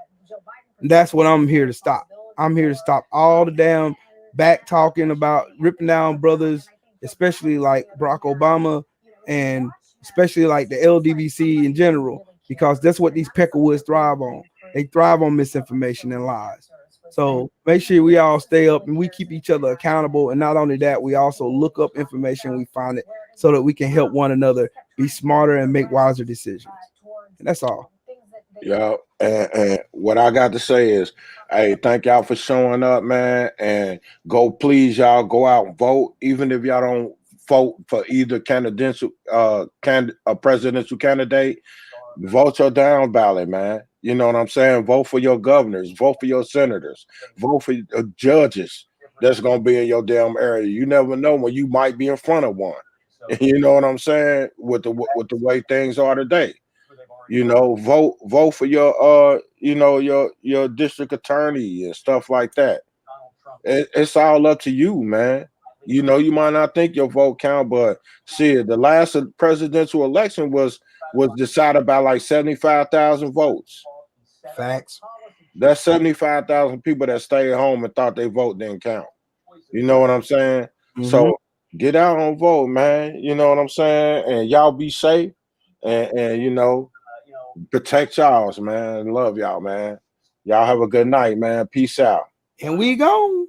And that's what I'm here to stop. I'm here to stop all the damn back talking about ripping down brothers, especially like Barack Obama and especially like the LDVC in general, because that's what these Peckerwoods thrive on. They thrive on misinformation and lies. So make sure we all stay up and we keep each other accountable. And not only that, we also look up information, we find it so that we can help one another be smarter and make wiser decisions. And that's all. Yeah, and what I got to say is, hey, thank y'all for showing up, man. And please, y'all go out and vote, even if y'all don't vote for either presidential candidate. Vote your down ballot, man. You know what I'm saying? Vote for your governors, vote for your senators, vote for judges that's gonna be in your damn area. You never know when you might be in front of one. You know what I'm saying? With the way things are today. You know, vote for your your district attorney and stuff like that. It's all up to you, man. You know, you might not think your vote count, but shit, the last presidential election was decided by like 75,000 votes. Facts. That's 75,000 people that stayed home and thought their vote didn't count. You know what I'm saying? Mm-hmm. So get out and vote, man. You know what I'm saying? And y'all be safe and you know, protect y'all, man. Love y'all, man. Y'all have a good night, man. Peace out. And we go.